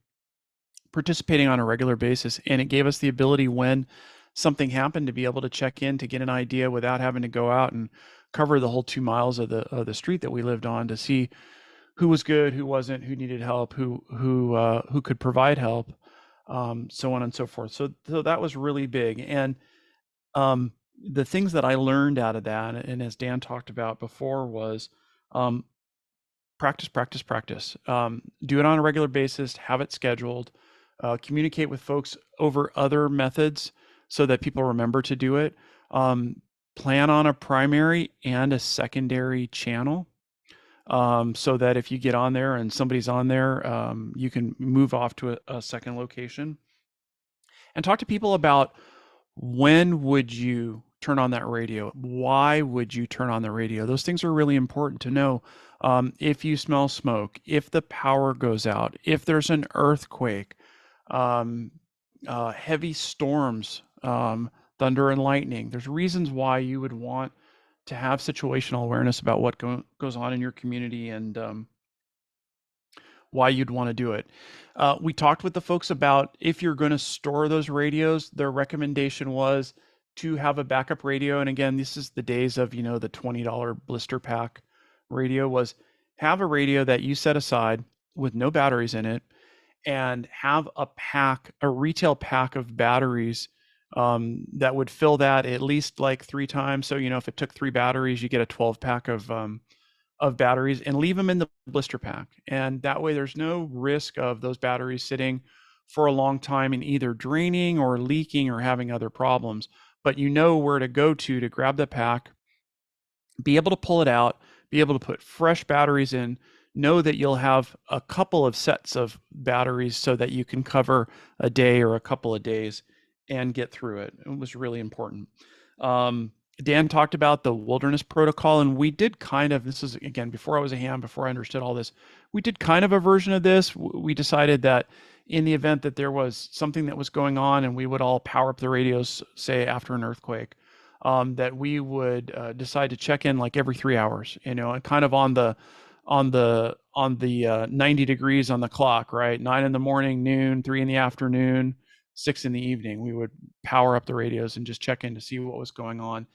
Speaker 3: participating on a regular basis, and it gave us the ability when something happened to be able to check in to get an idea without having to go out and cover the whole 2 miles of the street that we lived on to see who was good, who wasn't, who needed help, who could provide help, so on and so forth. So that was really big. And the things that I learned out of that, and as Dan talked about before, was practice, practice, practice. Do it on a regular basis, have it scheduled, communicate with folks over other methods so that people remember to do it. Plan on a primary and a secondary channel, so that if you get on there and somebody's on there, you can move off to a second location. And talk to people about, when would you turn on that radio? Why would you turn on the radio? Those things are really important to know. If you smell smoke, if the power goes out, if there's an earthquake, heavy storms, thunder and lightning, there's reasons why you would want to have situational awareness about what goes on in your community, and why you'd want to do it. We talked with the folks about, if you're going to store those radios, their recommendation was to have a backup radio. And again, this is the days of, the $20 blister pack radio. Was have a radio that you set aside with no batteries in it, and have a retail pack of batteries that would fill that at least like 3 times. So, if it took 3 batteries, you get a 12 pack of batteries, and leave them in the blister pack. And that way there's no risk of those batteries sitting for a long time and either draining or leaking or having other problems. But you know where to go to grab the pack, be able to pull it out, be able to put fresh batteries in, know that you'll have a couple of sets of batteries so that you can cover a day or a couple of days and get through it. It was really important. Dan talked about the wilderness protocol, and we did this is, again, before I was a ham, before I understood all this, we did kind of a version of this. We decided that in the event that there was something that was going on and we would all power up the radios, say after an earthquake, that we would decide to check in like every 3 hours, and kind of on the 90 degrees on the clock, right? 9 in the morning, noon, 3 in the afternoon, 6 in the evening, we would power up the radios and just check in to see what was going on.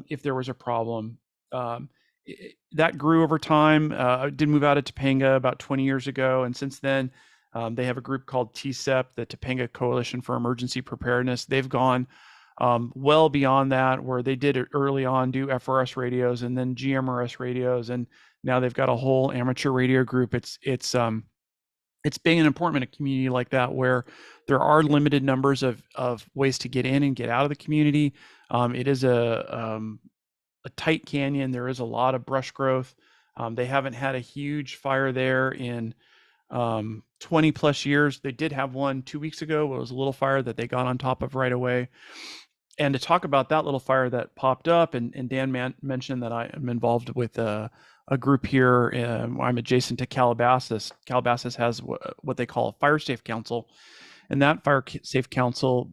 Speaker 3: If there was a problem, that grew over time. I did move out of Topanga about 20 years ago. And since then, they have a group called TCEP, the Topanga Coalition for Emergency Preparedness. They've gone well beyond that, where they did it early on, do FRS radios and then GMRS radios. And now they've got a whole amateur radio group. It's being an important in a community like that, where there are limited numbers of ways to get in and get out of the community. It is a tight canyon. There is a lot of brush growth. They haven't had a huge fire there in 20 plus years. They did have one 2 weeks ago. It was a little fire that they got on top of right away. And to talk about that little fire that popped up, and Dan mentioned that I am involved with a group here. I'm adjacent to Calabasas. Calabasas has what they call a Fire Safe Council. And that Fire Safe Council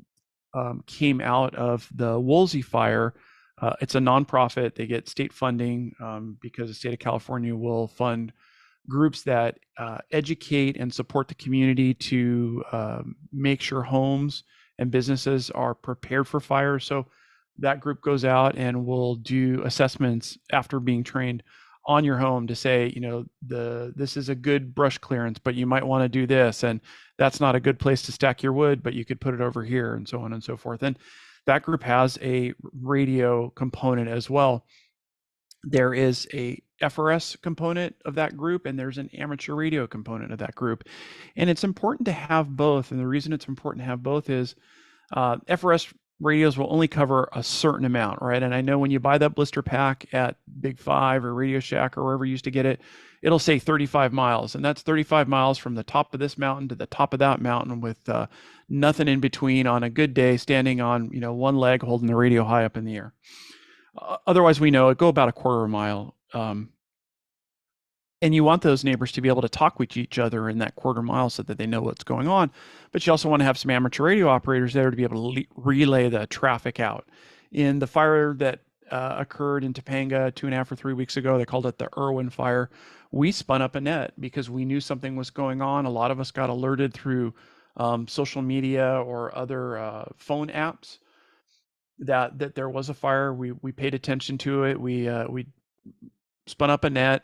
Speaker 3: came out of the Woolsey fire. It's a nonprofit. They get state funding because the state of California will fund groups that educate and support the community to make sure homes and businesses are prepared for fire. So that group goes out and will do assessments after being trained on your home to say, this is a good brush clearance, but you might want to do this, and that's not a good place to stack your wood, but you could put it over here, and so on and so forth. And that group has a radio component as well. There is a FRS component of that group, and there's an amateur radio component of that group. And it's important to have both. And the reason it's important to have both is FRS radios will only cover a certain amount, right? And I know when you buy that blister pack at Big 5 or Radio Shack or wherever you used to get it, it'll say 35 miles. And that's 35 miles from the top of this mountain to the top of that mountain, with nothing in between, on a good day, standing on one leg, holding the radio high up in the air. Otherwise, we know it go about a quarter of a mile. And you want those neighbors to be able to talk with each other in that quarter mile so that they know what's going on. But you also want to have some amateur radio operators there to be able to relay the traffic out. In the fire that occurred in Topanga 2.5 or 3 weeks ago, they called it the Irwin fire. We spun up a net because we knew something was going on. A lot of us got alerted through social media or other phone apps that there was a fire. We paid attention to it. We spun up a net.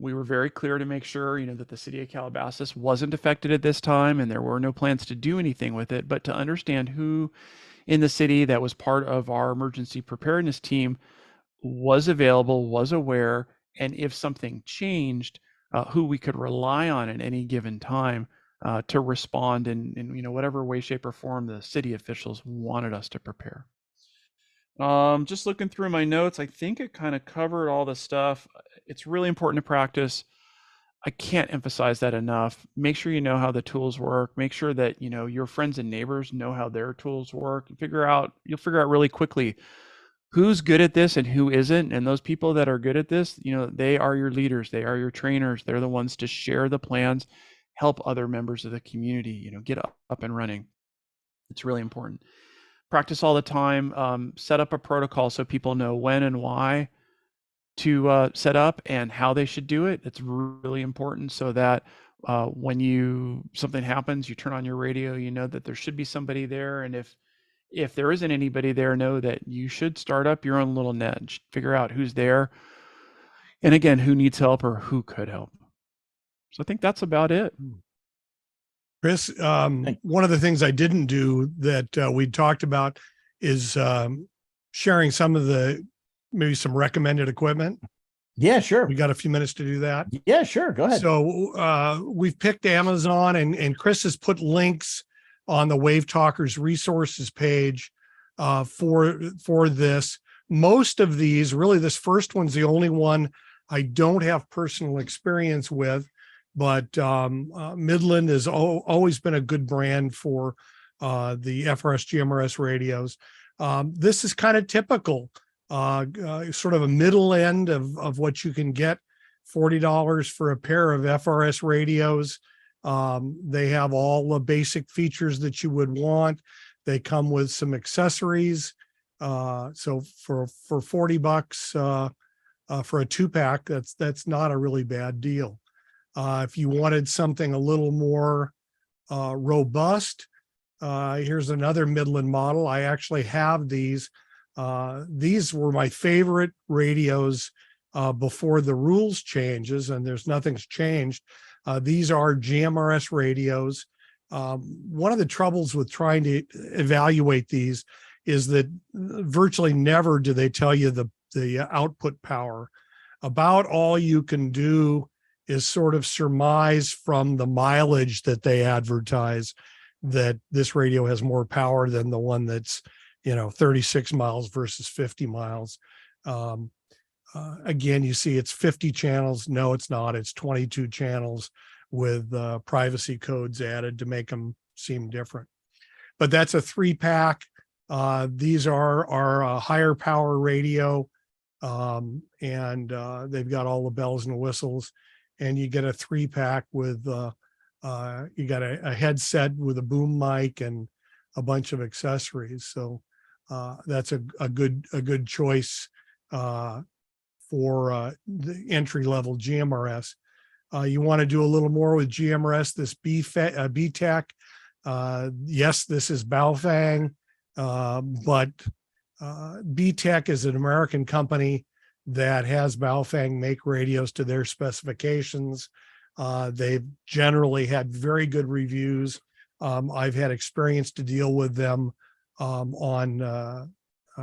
Speaker 3: We were very clear to make sure, that the city of Calabasas wasn't affected at this time, and there were no plans to do anything with it. But to understand who in the city that was part of our emergency preparedness team was available, was aware, and if something changed, who we could rely on at any given time to respond in whatever way, shape, or form the city officials wanted us to prepare. Just looking through my notes, I think it kind of covered all the stuff. It's really important to practice. I can't emphasize that enough. Make sure you know how the tools work. Make sure that your friends and neighbors know how their tools work. You'll figure out really quickly who's good at this and who isn't. And those people that are good at this, they are your leaders. They are your trainers. They're the ones to share the plans, help other members of the community, get up and running. It's really important. Practice all the time. Set up a protocol so people know when and why to set up and how they should do it. It's really important so that when something happens, you turn on your radio, you know that there should be somebody there. And if there isn't anybody there, know that you should start up your own little net, figure out who's there. And again, who needs help or who could help. So I think that's about it.
Speaker 2: Chris, one of the things I didn't do that we talked about is sharing maybe some recommended equipment.
Speaker 1: Yeah, sure.
Speaker 2: We got a few minutes to do that.
Speaker 1: Yeah, sure. Go ahead.
Speaker 2: So we've picked Amazon, and Chris has put links on the WaveTalkers resources page for this. Most of these, really, this first one's the only one I don't have personal experience with, but Midland has always been a good brand for the FRS GMRS radios. This is kind of typical, sort of a middle end of what you can get, $40 for a pair of FRS radios. They have all the basic features that you would want. They come with some accessories. So for $40 for a 2-pack, that's not a really bad deal. If you wanted something a little more robust, here's another Midland model. I actually have these. These were my favorite radios before the rules changes, and nothing's changed. These are GMRS radios. One of the troubles with trying to evaluate these is that virtually never do they tell you the output power. About all you can do is sort of surmise from the mileage that they advertise that this radio has more power than the one that's 36 miles versus 50 miles. Again, you see it's 50 channels. No, it's not. It's 22 channels with privacy codes added to make them seem different. But that's a 3-pack. These are a higher power radio, and they've got all the bells and whistles. And you get a 3-pack with you got a headset with a boom mic and a bunch of accessories. So that's a good choice for the entry-level GMRS. You want to do a little more with GMRS, this BTEC. Yes, this is Baofeng, but BTEC is an American company that has Baofeng make radios to their specifications. They've generally had very good reviews. I've had experience to deal with them on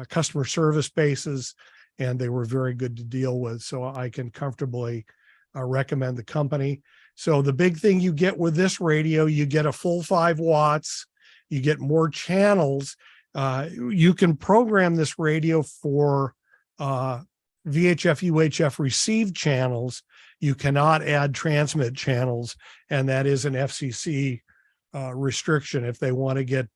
Speaker 2: customer service basis, and they were very good to deal with. So I can comfortably recommend the company. So the big thing you get with this radio, you get a full 5 watts, you get more channels. You can program this radio for VHF, UHF receive channels. You cannot add transmit channels, and that is an FCC restriction. If they want to get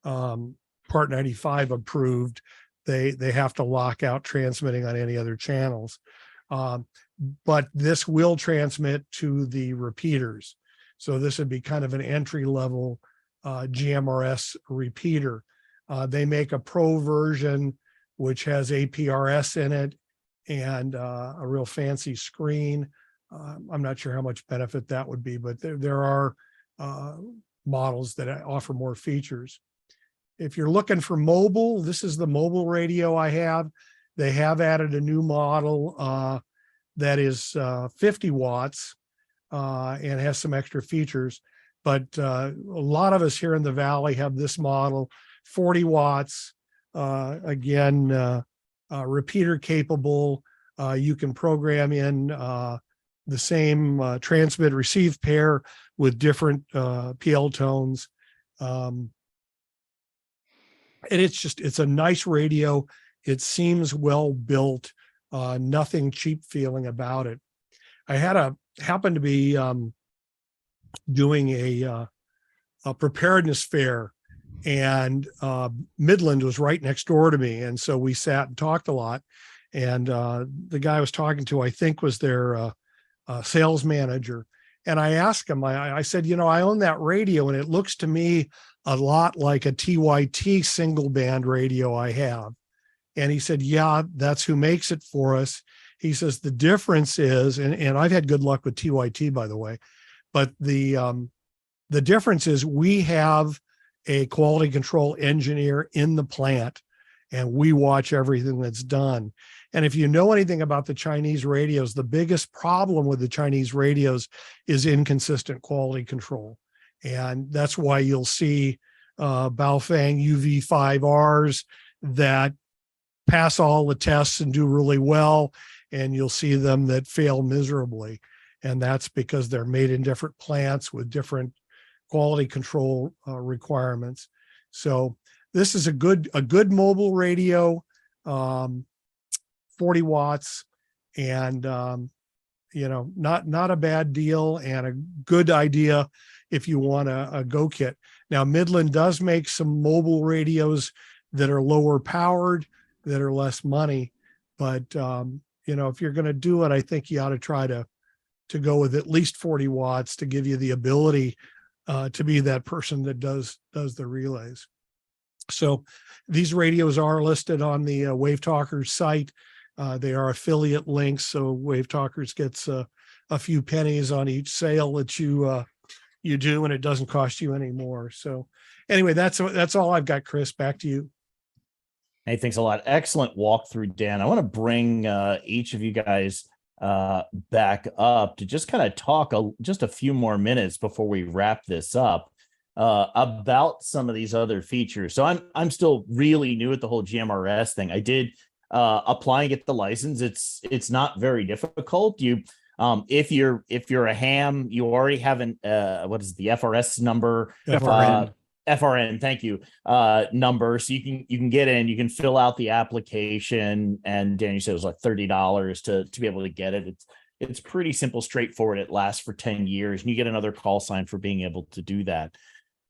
Speaker 2: Part 95 approved, they have to lock out transmitting on any other channels. But this will transmit to the repeaters. So this would be kind of an entry-level GMRS repeater. They make a pro version which has APRS in it and a real fancy screen. I'm not sure how much benefit that would be, but there are models that offer more features. If you're looking for mobile, this is the mobile radio I have. They have added a new model that is 50 watts and has some extra features. But a lot of us here in the Valley have this model, 40 watts, again, repeater capable. You can program in the same transmit receive pair with different PL tones. And it's a nice radio. It seems well built, nothing cheap feeling about it. I happened to be doing a preparedness fair, and Midland was right next door to me. And so we sat and talked a lot. And the guy I was talking to, I think, was their sales manager. And I asked him, I said, I own that radio, and it looks to me a lot like a TYT single band radio I have. And he said, yeah, that's who makes it for us. He says, the difference is, and I've had good luck with TYT, by the way, but the difference is we have a quality control engineer in the plant, and we watch everything that's done. And if you know anything about the Chinese radios, the biggest problem with the Chinese radios is inconsistent quality control. And that's why you'll see Baofeng UV5Rs that pass all the tests and do really well, and you'll see them that fail miserably. And that's because they're made in different plants with different quality control requirements. So this is a good mobile radio, 40 watts, and not a bad deal, and a good idea if you want a go kit. Now, Midland does make some mobile radios that are lower powered, that are less money, but if you're going to do it, I think you ought to try to go with at least 40 watts to give you the ability to be that person that does the relays. So these radios are listed on the WaveTalkers site. They are affiliate links, so WaveTalkers gets a few pennies on each sale that you do, and it doesn't cost you any more. So anyway, that's all I've got, Chris. Back to you.
Speaker 1: Hey, thanks a lot. Excellent walkthrough, Dan. I want to bring each of you guys back up to just kind of talk just a few more minutes before we wrap this up about some of these other features. So I'm still really new at the whole GMRS thing. I did apply and get the license. It's not very difficult. You if you're a ham, you already have an what is the FRS number? FRN, thank you, number. So you can get in, you can fill out the application, and Dan, you said it was like $30 to be able to get it. It's pretty simple, straightforward. It lasts for 10 years, and you get another call sign for being able to do that.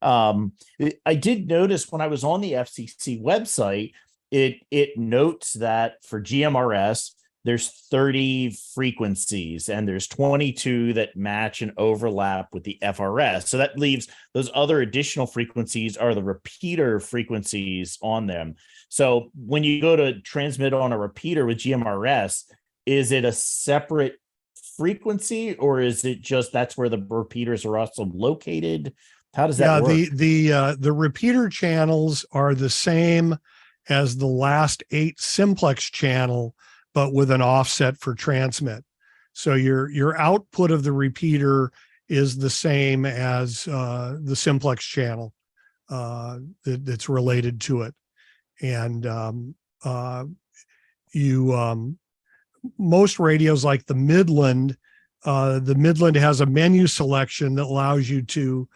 Speaker 1: I did notice when I was on the FCC website, it notes that for GMRS, there's 30 frequencies, and there's 22 that match and overlap with the FRS. So that leaves those other additional frequencies are the repeater frequencies on them. So when you go to transmit on a repeater with GMRS, is it a separate frequency, or is it just that's where the repeaters are also located? How does that work?
Speaker 2: The repeater channels are the same as the last 8 simplex channel, but with an offset for transmit. So your output of the repeater is the same as the simplex channel that's related to it. And most radios like the Midland has a menu selection that allows you to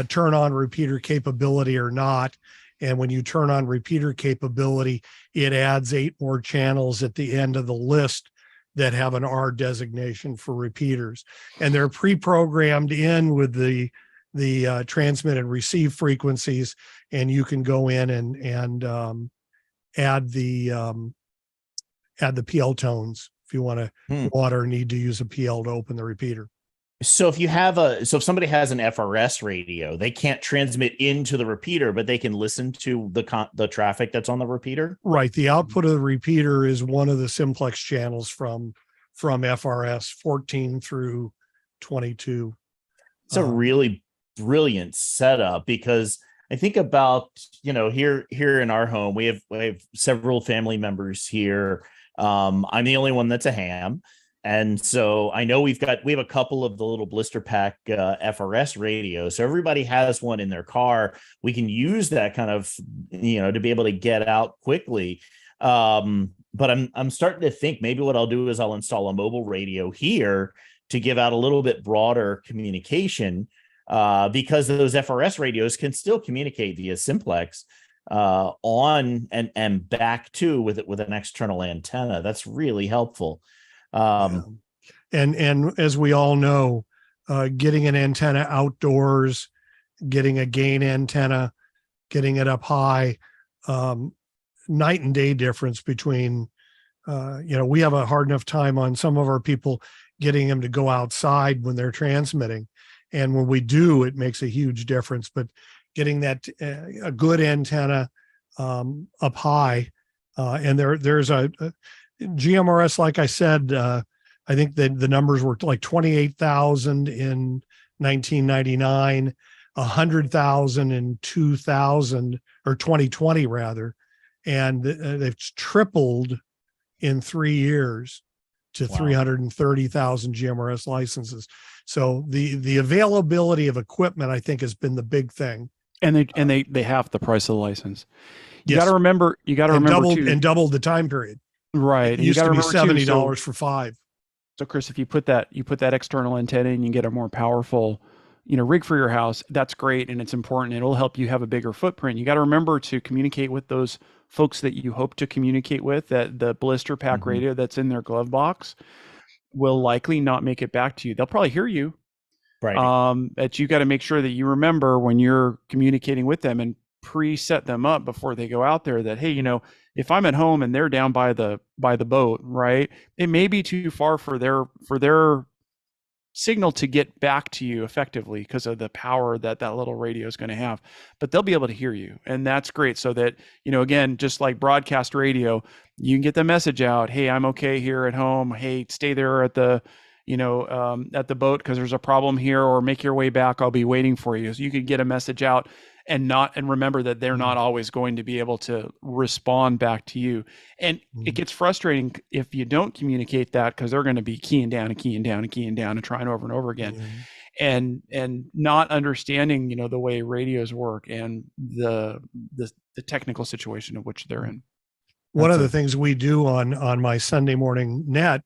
Speaker 2: turn on repeater capability or not. And when you turn on repeater capability, it adds 8 more channels at the end of the list that have an R designation for repeaters. And they're pre-programmed in with the transmit and receive frequencies, and you can go in and add the PL tones if you want to or need to use a PL to open the repeater.
Speaker 1: So if somebody has an FRS radio, they can't transmit into the repeater, but they can listen to the traffic that's on the repeater.
Speaker 2: Right. The output of the repeater is one of the simplex channels from FRS 14 through 22.
Speaker 1: It's a really brilliant setup, because I think about, here in our home, we have several family members here. I'm the only one that's a ham. And so I know we have a couple of the little blister pack FRS radios. So everybody has one in their car. We can use that kind of, to be able to get out quickly. But I'm starting to think maybe what I'll do is I'll install a mobile radio here to give out a little bit broader communication, because those FRS radios can still communicate via simplex on and back to with an external antenna. That's really helpful.
Speaker 2: And as we all know, getting an antenna outdoors, getting a gain antenna, getting it up high, night and day difference between, we have a hard enough time on some of our people getting them to go outside when they're transmitting. And when we do, it makes a huge difference. But getting that a good antenna up high, and there's a GMRS, like I said, I think that the numbers were like 28,000 in 1999, 100,000 in 2000 or 2020 rather, and they've tripled in 3 years to 330,000 GMRS licenses. So the availability of equipment, I think, has been the big thing.
Speaker 3: And they have the price of the license. You
Speaker 2: Yes.
Speaker 3: got to remember
Speaker 2: doubled the time period.
Speaker 3: Right.
Speaker 2: It used to be $70 for 5.
Speaker 3: So Chris, if you put that external antenna and you get a more powerful, rig for your house, that's great. And it's important. It'll help you have a bigger footprint. You got to remember to communicate with those folks that you hope to communicate with. That the blister pack radio that's in their glove box will likely not make it back to you. They'll probably hear you.
Speaker 1: Right.
Speaker 3: But you got to make sure that you remember when you're communicating with them and preset them up before they go out there that, hey, if I'm at home and they're down by the boat, right, it may be too far for their signal to get back to you effectively because of the power that little radio is going to have, but they'll be able to hear you. And that's great. So that, again, just like broadcast radio, you can get the message out. Hey, I'm okay here at home. Hey, stay there at the boat because there's a problem here, or make your way back. I'll be waiting for you. So you could get a message out and remember that they're not always going to be able to respond back to you. And it gets frustrating if you don't communicate that, because they're going to be keying down and keying down and keying down and trying over and over again. And not understanding, the way radios work and the technical situation of which they're in.
Speaker 2: One of the things we do on my Sunday morning net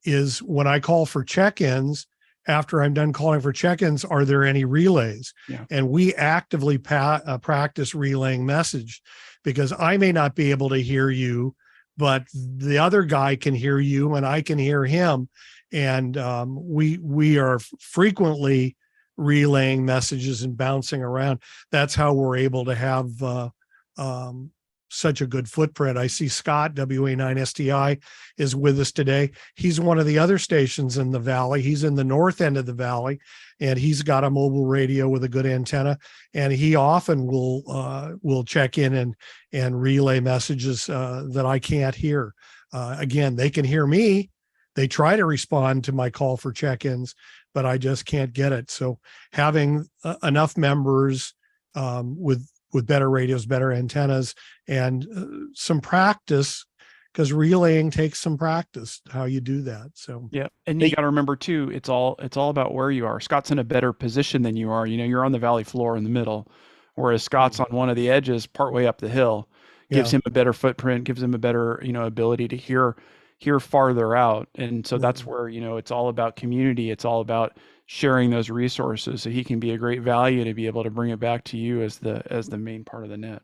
Speaker 2: is when I call for check-ins, after I'm done calling for check-ins, are there any relays?
Speaker 3: Yeah.
Speaker 2: And we actively practice relaying message, because I may not be able to hear you, but the other guy can hear you and I can hear him. And we are frequently relaying messages and bouncing around. That's how we're able to have such a good footprint. I see Scott, WA9STI, is with us today. He's one of the other stations in the valley. He's in the north end of the valley, and he's got a mobile radio with a good antenna. And he often will check in and relay messages that I can't hear. Again, they can hear me. They try to respond to my call for check-ins, but I just can't get it. So having enough members with better radios, better antennas, and some practice, because relaying takes some practice, how you do that. So
Speaker 3: yeah, and you got to remember too, it's all about where you are. Scott's in a better position than you are. You're on the valley floor in the middle, whereas Scott's on one of the edges, partway up the hill. Gives him a better footprint, gives him a better ability to hear farther out. And so that's where it's all about community. It's all about sharing those resources, so he can be a great value to be able to bring it back to you as the main part of the net.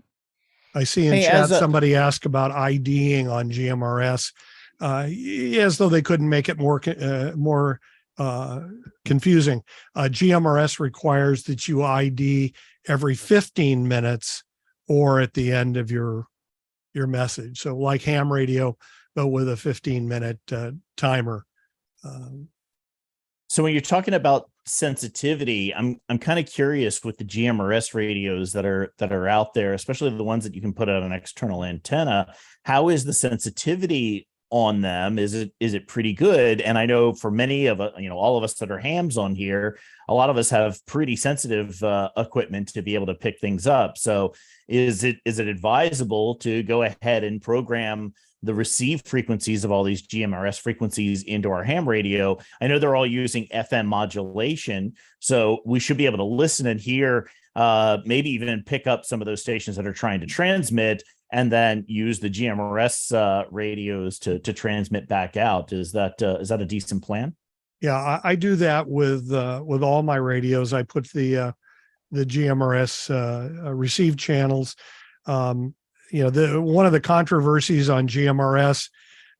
Speaker 2: I see in chat somebody asked about IDing on GMRS, as though they couldn't make it more confusing. GMRS requires that you ID every 15 minutes or at the end of your message. So like ham radio, but with a 15-minute timer.
Speaker 1: So when you're talking about sensitivity, I'm kind of curious with the GMRS radios that are out there, especially the ones that you can put on an external antenna. How is the sensitivity on them? Is it pretty good? And I know for many of us, all of us that are hams on here, a lot of us have pretty sensitive equipment to be able to pick things up. So is it advisable to go ahead and program the receive frequencies of all these GMRS frequencies into our ham radio? I know they're all using FM modulation, so we should be able to listen and hear, maybe even pick up some of those stations that are trying to transmit, and then use the GMRS radios to transmit back out. Is that a decent plan?
Speaker 2: Yeah, I do that with all my radios. I put the GMRS receive channels. One of the controversies on GMRS,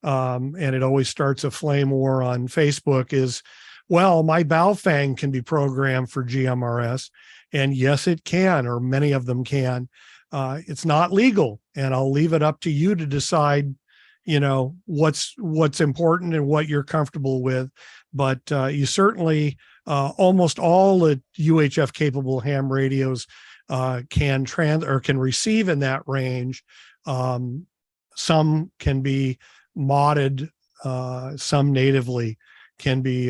Speaker 2: and it always starts a flame war on Facebook, is, well, my Baofeng can be programmed for GMRS. And yes, it can, or many of them can. It's not legal, and I'll leave it up to you to decide, what's important and what you're comfortable with. But you certainly, almost all the UHF capable ham radios can receive in that range. Some can be modded, some natively can be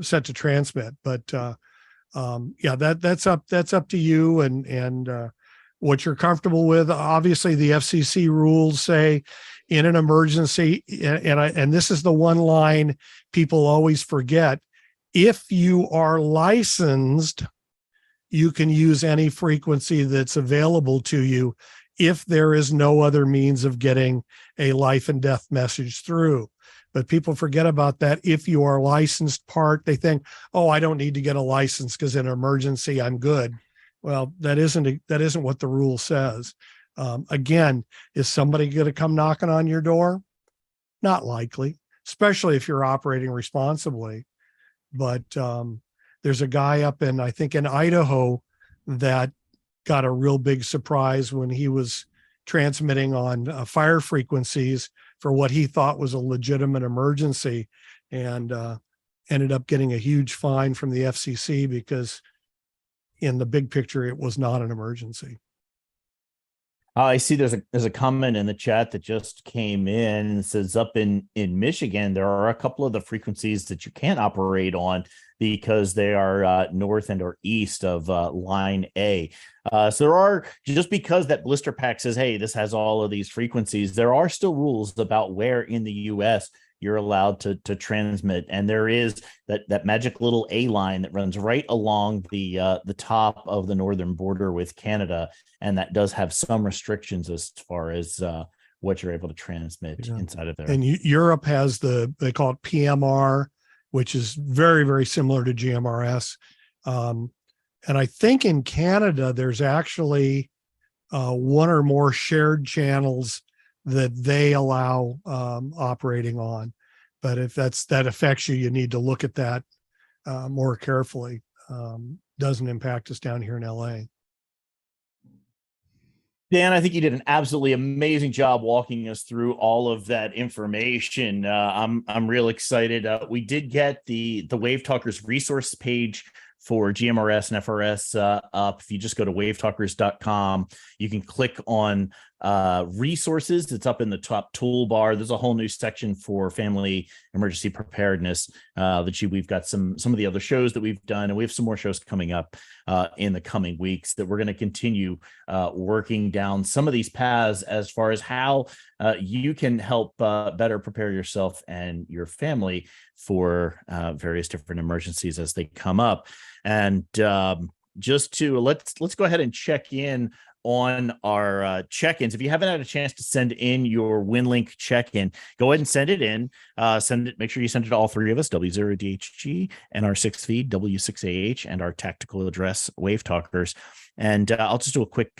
Speaker 2: set to transmit. But that's up to you and what you're comfortable with. Obviously, the FCC rules say in an emergency, and this is the one line people always forget: if you are licensed, you can use any frequency that's available to you if there is no other means of getting a life and death message through. But people forget about that. If you are licensed part, they think, oh, I don't need to get a license because in an emergency, I'm good. Well, that isn't what the rule says. Again, is somebody going to come knocking on your door? Not likely, especially if you're operating responsibly. But there's a guy up in Idaho that got a real big surprise when he was transmitting on fire frequencies for what he thought was a legitimate emergency, and ended up getting a huge fine from the FCC because in the big picture, it was not an emergency.
Speaker 1: I see there's a comment in the chat that just came in and says up in Michigan, there are a couple of the frequencies that you can't operate on because they are north and or east of line A. So there are, just because that blister pack says, hey, this has all of these frequencies, there are still rules about where in the US you're allowed to transmit. And there is that magic little A line that runs right along the top of the northern border with Canada. And that does have some restrictions as far as what you're able to transmit inside of there.
Speaker 2: And Europe has they call it PMR, which is very, very similar to GMRS. And I think in Canada, there's actually one or more shared channels that they allow operating on. But if that affects you, you need to look at that more carefully. Doesn't impact us down here in LA.
Speaker 1: Dan, I think you did an absolutely amazing job walking us through all of that information. I'm real excited. We did get the WaveTalkers resource page for GMRS and FRS up. If you just go to wavetalkers.com, you can click on resources. It's up in the top toolbar. There's a whole new section for family emergency preparedness we've got some of the other shows that we've done, and we have some more shows coming up in the coming weeks that we're going to continue working down some of these paths as far as how you can help better prepare yourself and your family for various different emergencies as they come up. And just to let's go ahead and check in on our check-ins. If you haven't had a chance to send in your WinLink check-in, go ahead and send it in. Make sure you send it to all three of us, W0DHG, and our 6 feed, W6AH, and our tactical address, WaveTalkers. And I'll just do a quick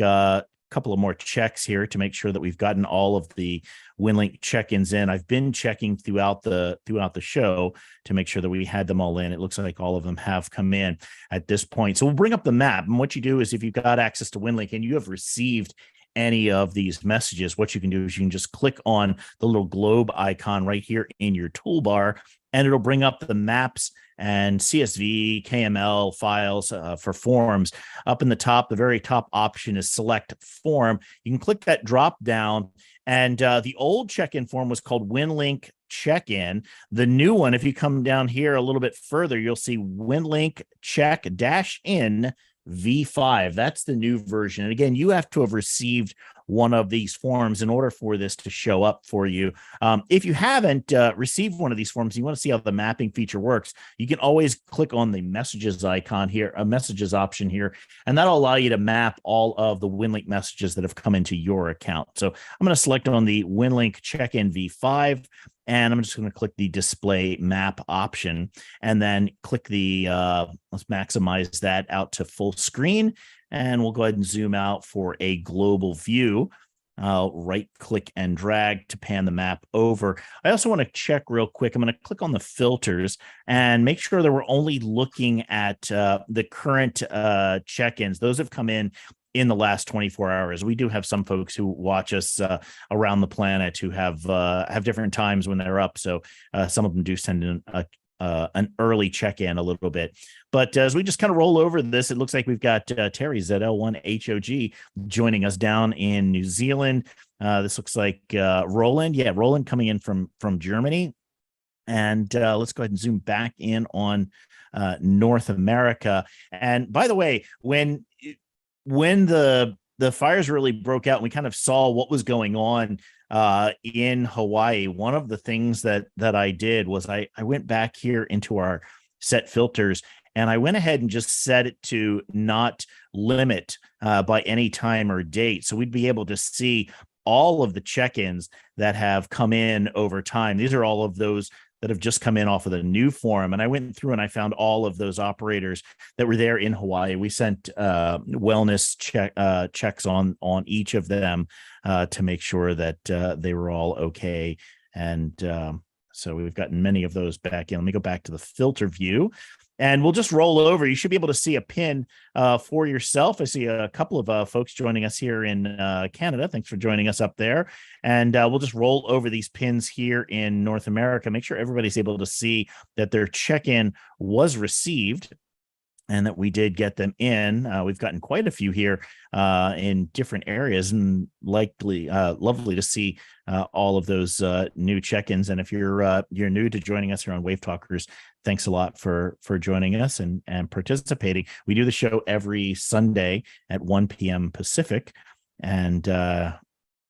Speaker 1: couple of more checks here to make sure that we've gotten all of the WinLink check-ins in. I've been checking throughout the show to make sure that we had them all in. It looks like all of them have come in at this point. So we'll bring up the map. And what you do is if you've got access to WinLink and you have received any of these messages, what you can do is you can just click on the little globe icon right here in your toolbar, and it'll bring up the maps and CSV, KML files for forms. Up in the top, the very top option is select form. You can click that drop down, and the old check-in form was called WinLink check-in. The new one, if you come down here a little bit further, you'll see WinLink check-in V5. That's the new version. And again, you have to have received one of these forms in order for this to show up for you. If you haven't received one of these forms, you want to see how the mapping feature works, you can always click on the messages icon here, a messages option here, and that'll allow you to map all of the WinLink messages that have come into your account. So I'm going to select on the WinLink check-in V5, and I'm just going to click the display map option, and then click the, let's maximize that out to full screen. And we'll go ahead and zoom out for a global view. Right click and drag to pan the map over. I also want to check real quick. I'm going to click on the filters and make sure that we're only looking at the current check-ins. Those have come in the last 24 hours. We do have some folks who watch us around the planet who have different times when they're up. So some of them do send in an early check-in a little bit. But as we just kind of roll over this, it looks like we've got Terry ZL1HOG joining us down in New Zealand. This looks like Roland. Yeah, Roland coming in from Germany. And let's go ahead and zoom back in on North America. And by the way, when the fires really broke out and we kind of saw what was going on in Hawaii, one of the things that I did was I went back here into our set filters, and I went ahead and just set it to not limit by any time or date. So we'd be able to see all of the check-ins that have come in over time. These are all of those that have just come in off of the new form. And I went through and I found all of those operators that were there in Hawaii. We sent wellness checks on each of them to make sure that they were all okay. And so we've gotten many of those back in. Let me go back to the filter view. And we'll just roll over. You should be able to see a pin for yourself. I see a couple of folks joining us here in Canada. Thanks for joining us up there. And we'll just roll over these pins here in North America. Make sure everybody's able to see that their check-in was received and that we did get them in. We've gotten quite a few here in different areas, and likely lovely to see all of those new check-ins. And if you're new to joining us here on WaveTalkers, thanks a lot for joining us and participating. We do the show every Sunday at 1 p.m. Pacific, and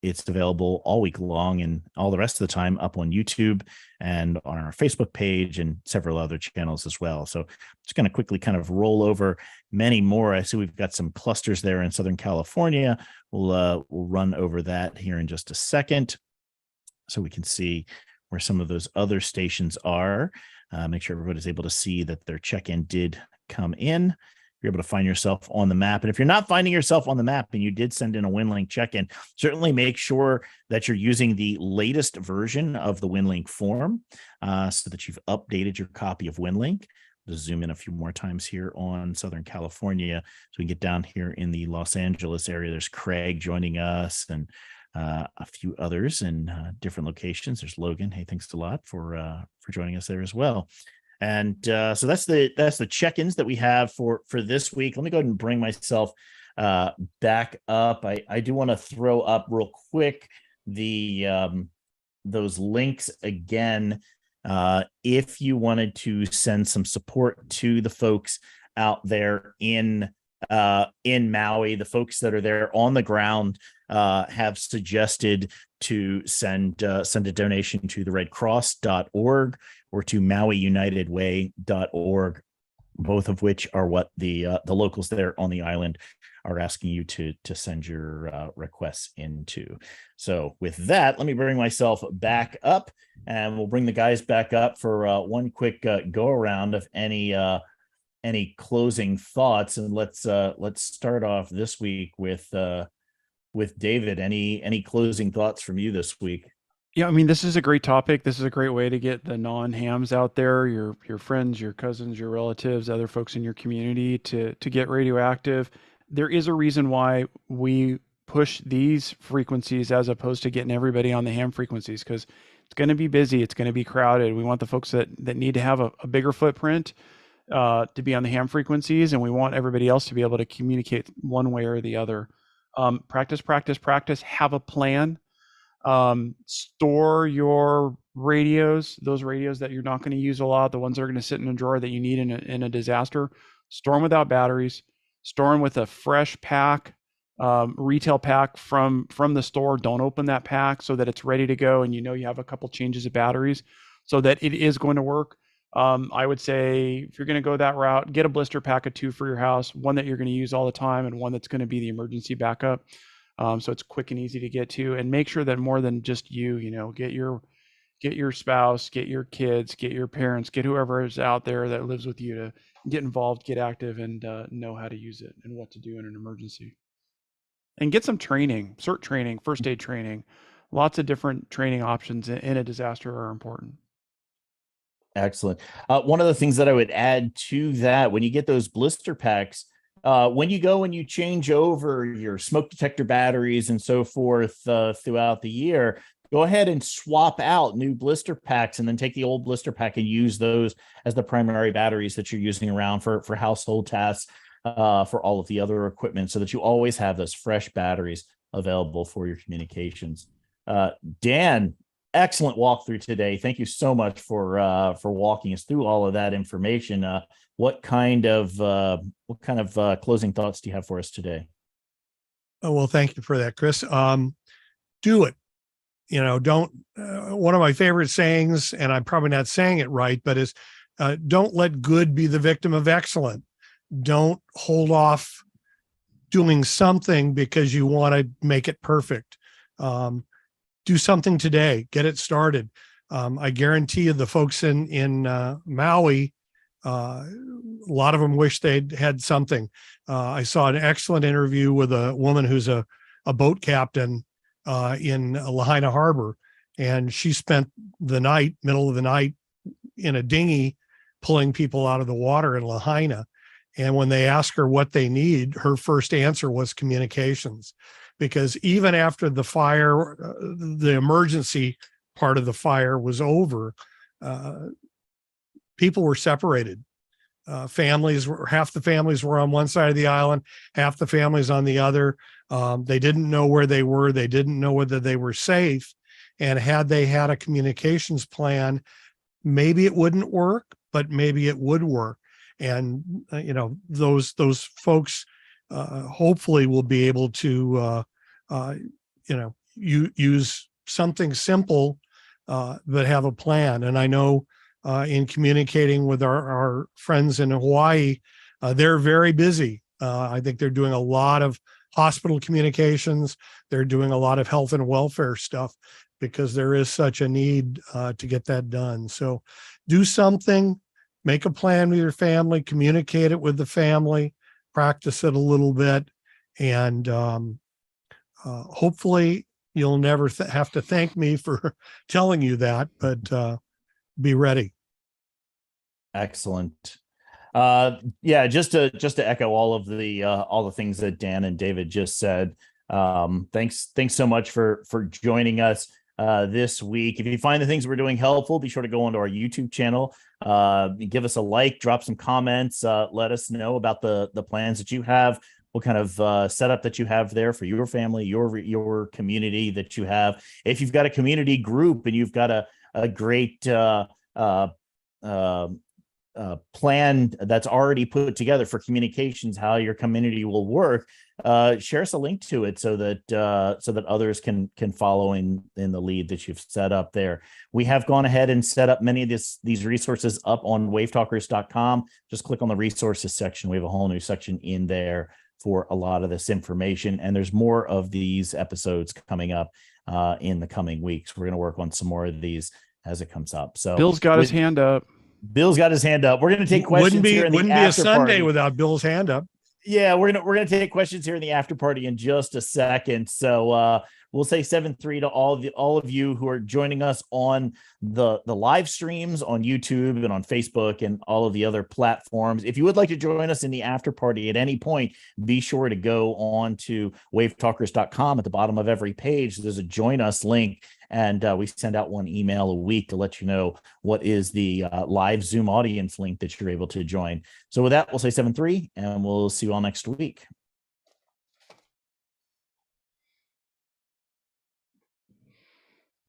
Speaker 1: it's available all week long and all the rest of the time up on YouTube and on our Facebook page and several other channels as well. So just going to quickly kind of roll over many more. I see we've got some clusters there in Southern California. We'll run over that here in just a second so we can see where some of those other stations are. Make sure everybody's able to see that their check-in did come in. You're able to find yourself on the map. And if you're not finding yourself on the map and you did send in a WinLink check-in, certainly make sure that you're using the latest version of the WinLink form so that you've updated your copy of WinLink. Just zoom in a few more times here on Southern California so we can get down here in the Los Angeles area. There's Craig joining us and a few others in different locations. There's Logan. Hey, thanks a lot for joining us there as well. And so that's the check-ins that we have for this week. Let me go ahead and bring myself back up. I do want to throw up real quick the those links again. If you wanted to send some support to the folks out there in Maui, the folks that are there on the ground have suggested to send a donation to the redcross.org or to MauiUnitedWay.org, both of which are what the locals there on the island are asking you to send your requests into. So with that, let me bring myself back up, and we'll bring the guys back up for one quick go around of any closing thoughts. And let's start off this week with David. Any closing thoughts from you this week?
Speaker 3: Yeah, I mean, this is a great topic. This is a great way to get the non-hams out there, your friends, your cousins, your relatives, other folks in your community to get radioactive. There is a reason why we push these frequencies as opposed to getting everybody on the ham frequencies, because It's going to be busy. It's going to be crowded. We want the folks that need to have a bigger footprint to be on the ham frequencies, and we want everybody else to be able to communicate one way or the other. Practice, practice, practice. Have a plan. Store your radios, those radios that you're not going to use a lot, the ones that are going to sit in a drawer that you need in a disaster. Store them without batteries. Store them with a fresh pack, retail pack from the store. Don't open that pack so that it's ready to go and you have a couple changes of batteries so that it is going to work. I would say if you're going to go that route, get a blister pack of 2 for your house, one that you're going to use all the time and one that's going to be the emergency backup. So it's quick and easy to get to, and make sure that more than just get your spouse, get your kids, get your parents, get whoever is out there that lives with you to get involved, get active, and know how to use it and what to do in an emergency. And get some training, CERT training, first aid training. Lots of different training options in a disaster are important.
Speaker 1: Excellent. One of the things that I would add to that, when you get those blister packs, when you go and you change over your smoke detector batteries and so forth throughout the year, go ahead and swap out new blister packs and then take the old blister pack and use those as the primary batteries that you're using around for household tasks, for all of the other equipment, so that you always have those fresh batteries available for your communications. Dan, excellent walkthrough today. Thank you so much for walking us through all of that information. What kind of closing thoughts do you have for us today?
Speaker 2: Oh, well, thank you for that, Chris. Do it. Don't. One of my favorite sayings, and I'm probably not saying it right, but is don't let good be the victim of excellent. Don't hold off doing something because you want to make it perfect. Do something today. Get it started. I guarantee you, the folks in Maui, a lot of them wish they'd had something. I saw an excellent interview with a woman who's a boat captain in Lahaina Harbor, and she spent the night, middle of the night, in a dinghy pulling people out of the water in Lahaina. And when they asked her what they need, her first answer was communications, because even after the fire, the emergency part of the fire was over, people were separated. Half the families were on one side of the island, half the families on the other. They didn't know where they were. They didn't know whether they were safe. And had they had a communications plan, maybe it wouldn't work, but maybe it would work. And, those folks hopefully will be able to, use something simple, but have a plan. And I know in communicating with our friends in Hawaii, they're very busy. I think they're doing a lot of hospital communications. They're doing a lot of health and welfare stuff because there is such a need to get that done. So do something, make a plan with your family, communicate it with the family, practice it a little bit, and hopefully you'll never have to thank me for telling you that, but be ready.
Speaker 1: Excellent. Yeah, just to echo all the things that Dan and David just said. Thanks so much for joining us this week. If you find the things we're doing helpful, be sure to go onto our YouTube channel, give us a like, drop some comments, let us know about the plans that you have, what kind of setup that you have there for your family, your community that you have. If you've got a community group and you've got a great plan that's already put together for communications, how your community will work, share us a link to it so that others can follow in the lead that you've set up there. We have gone ahead and set up many of these resources up on wavetalkers.com. Just click on the resources section. We have a whole new section in there for a lot of this information, and there's more of these episodes coming up in the coming weeks. We're going to work on some more of these as it comes up. So
Speaker 3: Bill's got his hand up.
Speaker 1: Bill's got his hand up. We're going to take questions here in the after party.
Speaker 2: Wouldn't be a Sunday without Bill's hand up.
Speaker 1: Yeah, we're gonna take questions here in the after party in just a second. So we'll say 7-3 to all of you who are joining us on the live streams on YouTube and on Facebook and all of the other platforms. If you would like to join us in the after party at any point, be sure to go on to wavetalkers.com. At the bottom of every page, there's a join us link, And we send out one email a week to let you know what is the live Zoom audience link that you're able to join. So with that, we'll say 7-3, and we'll see you all next week.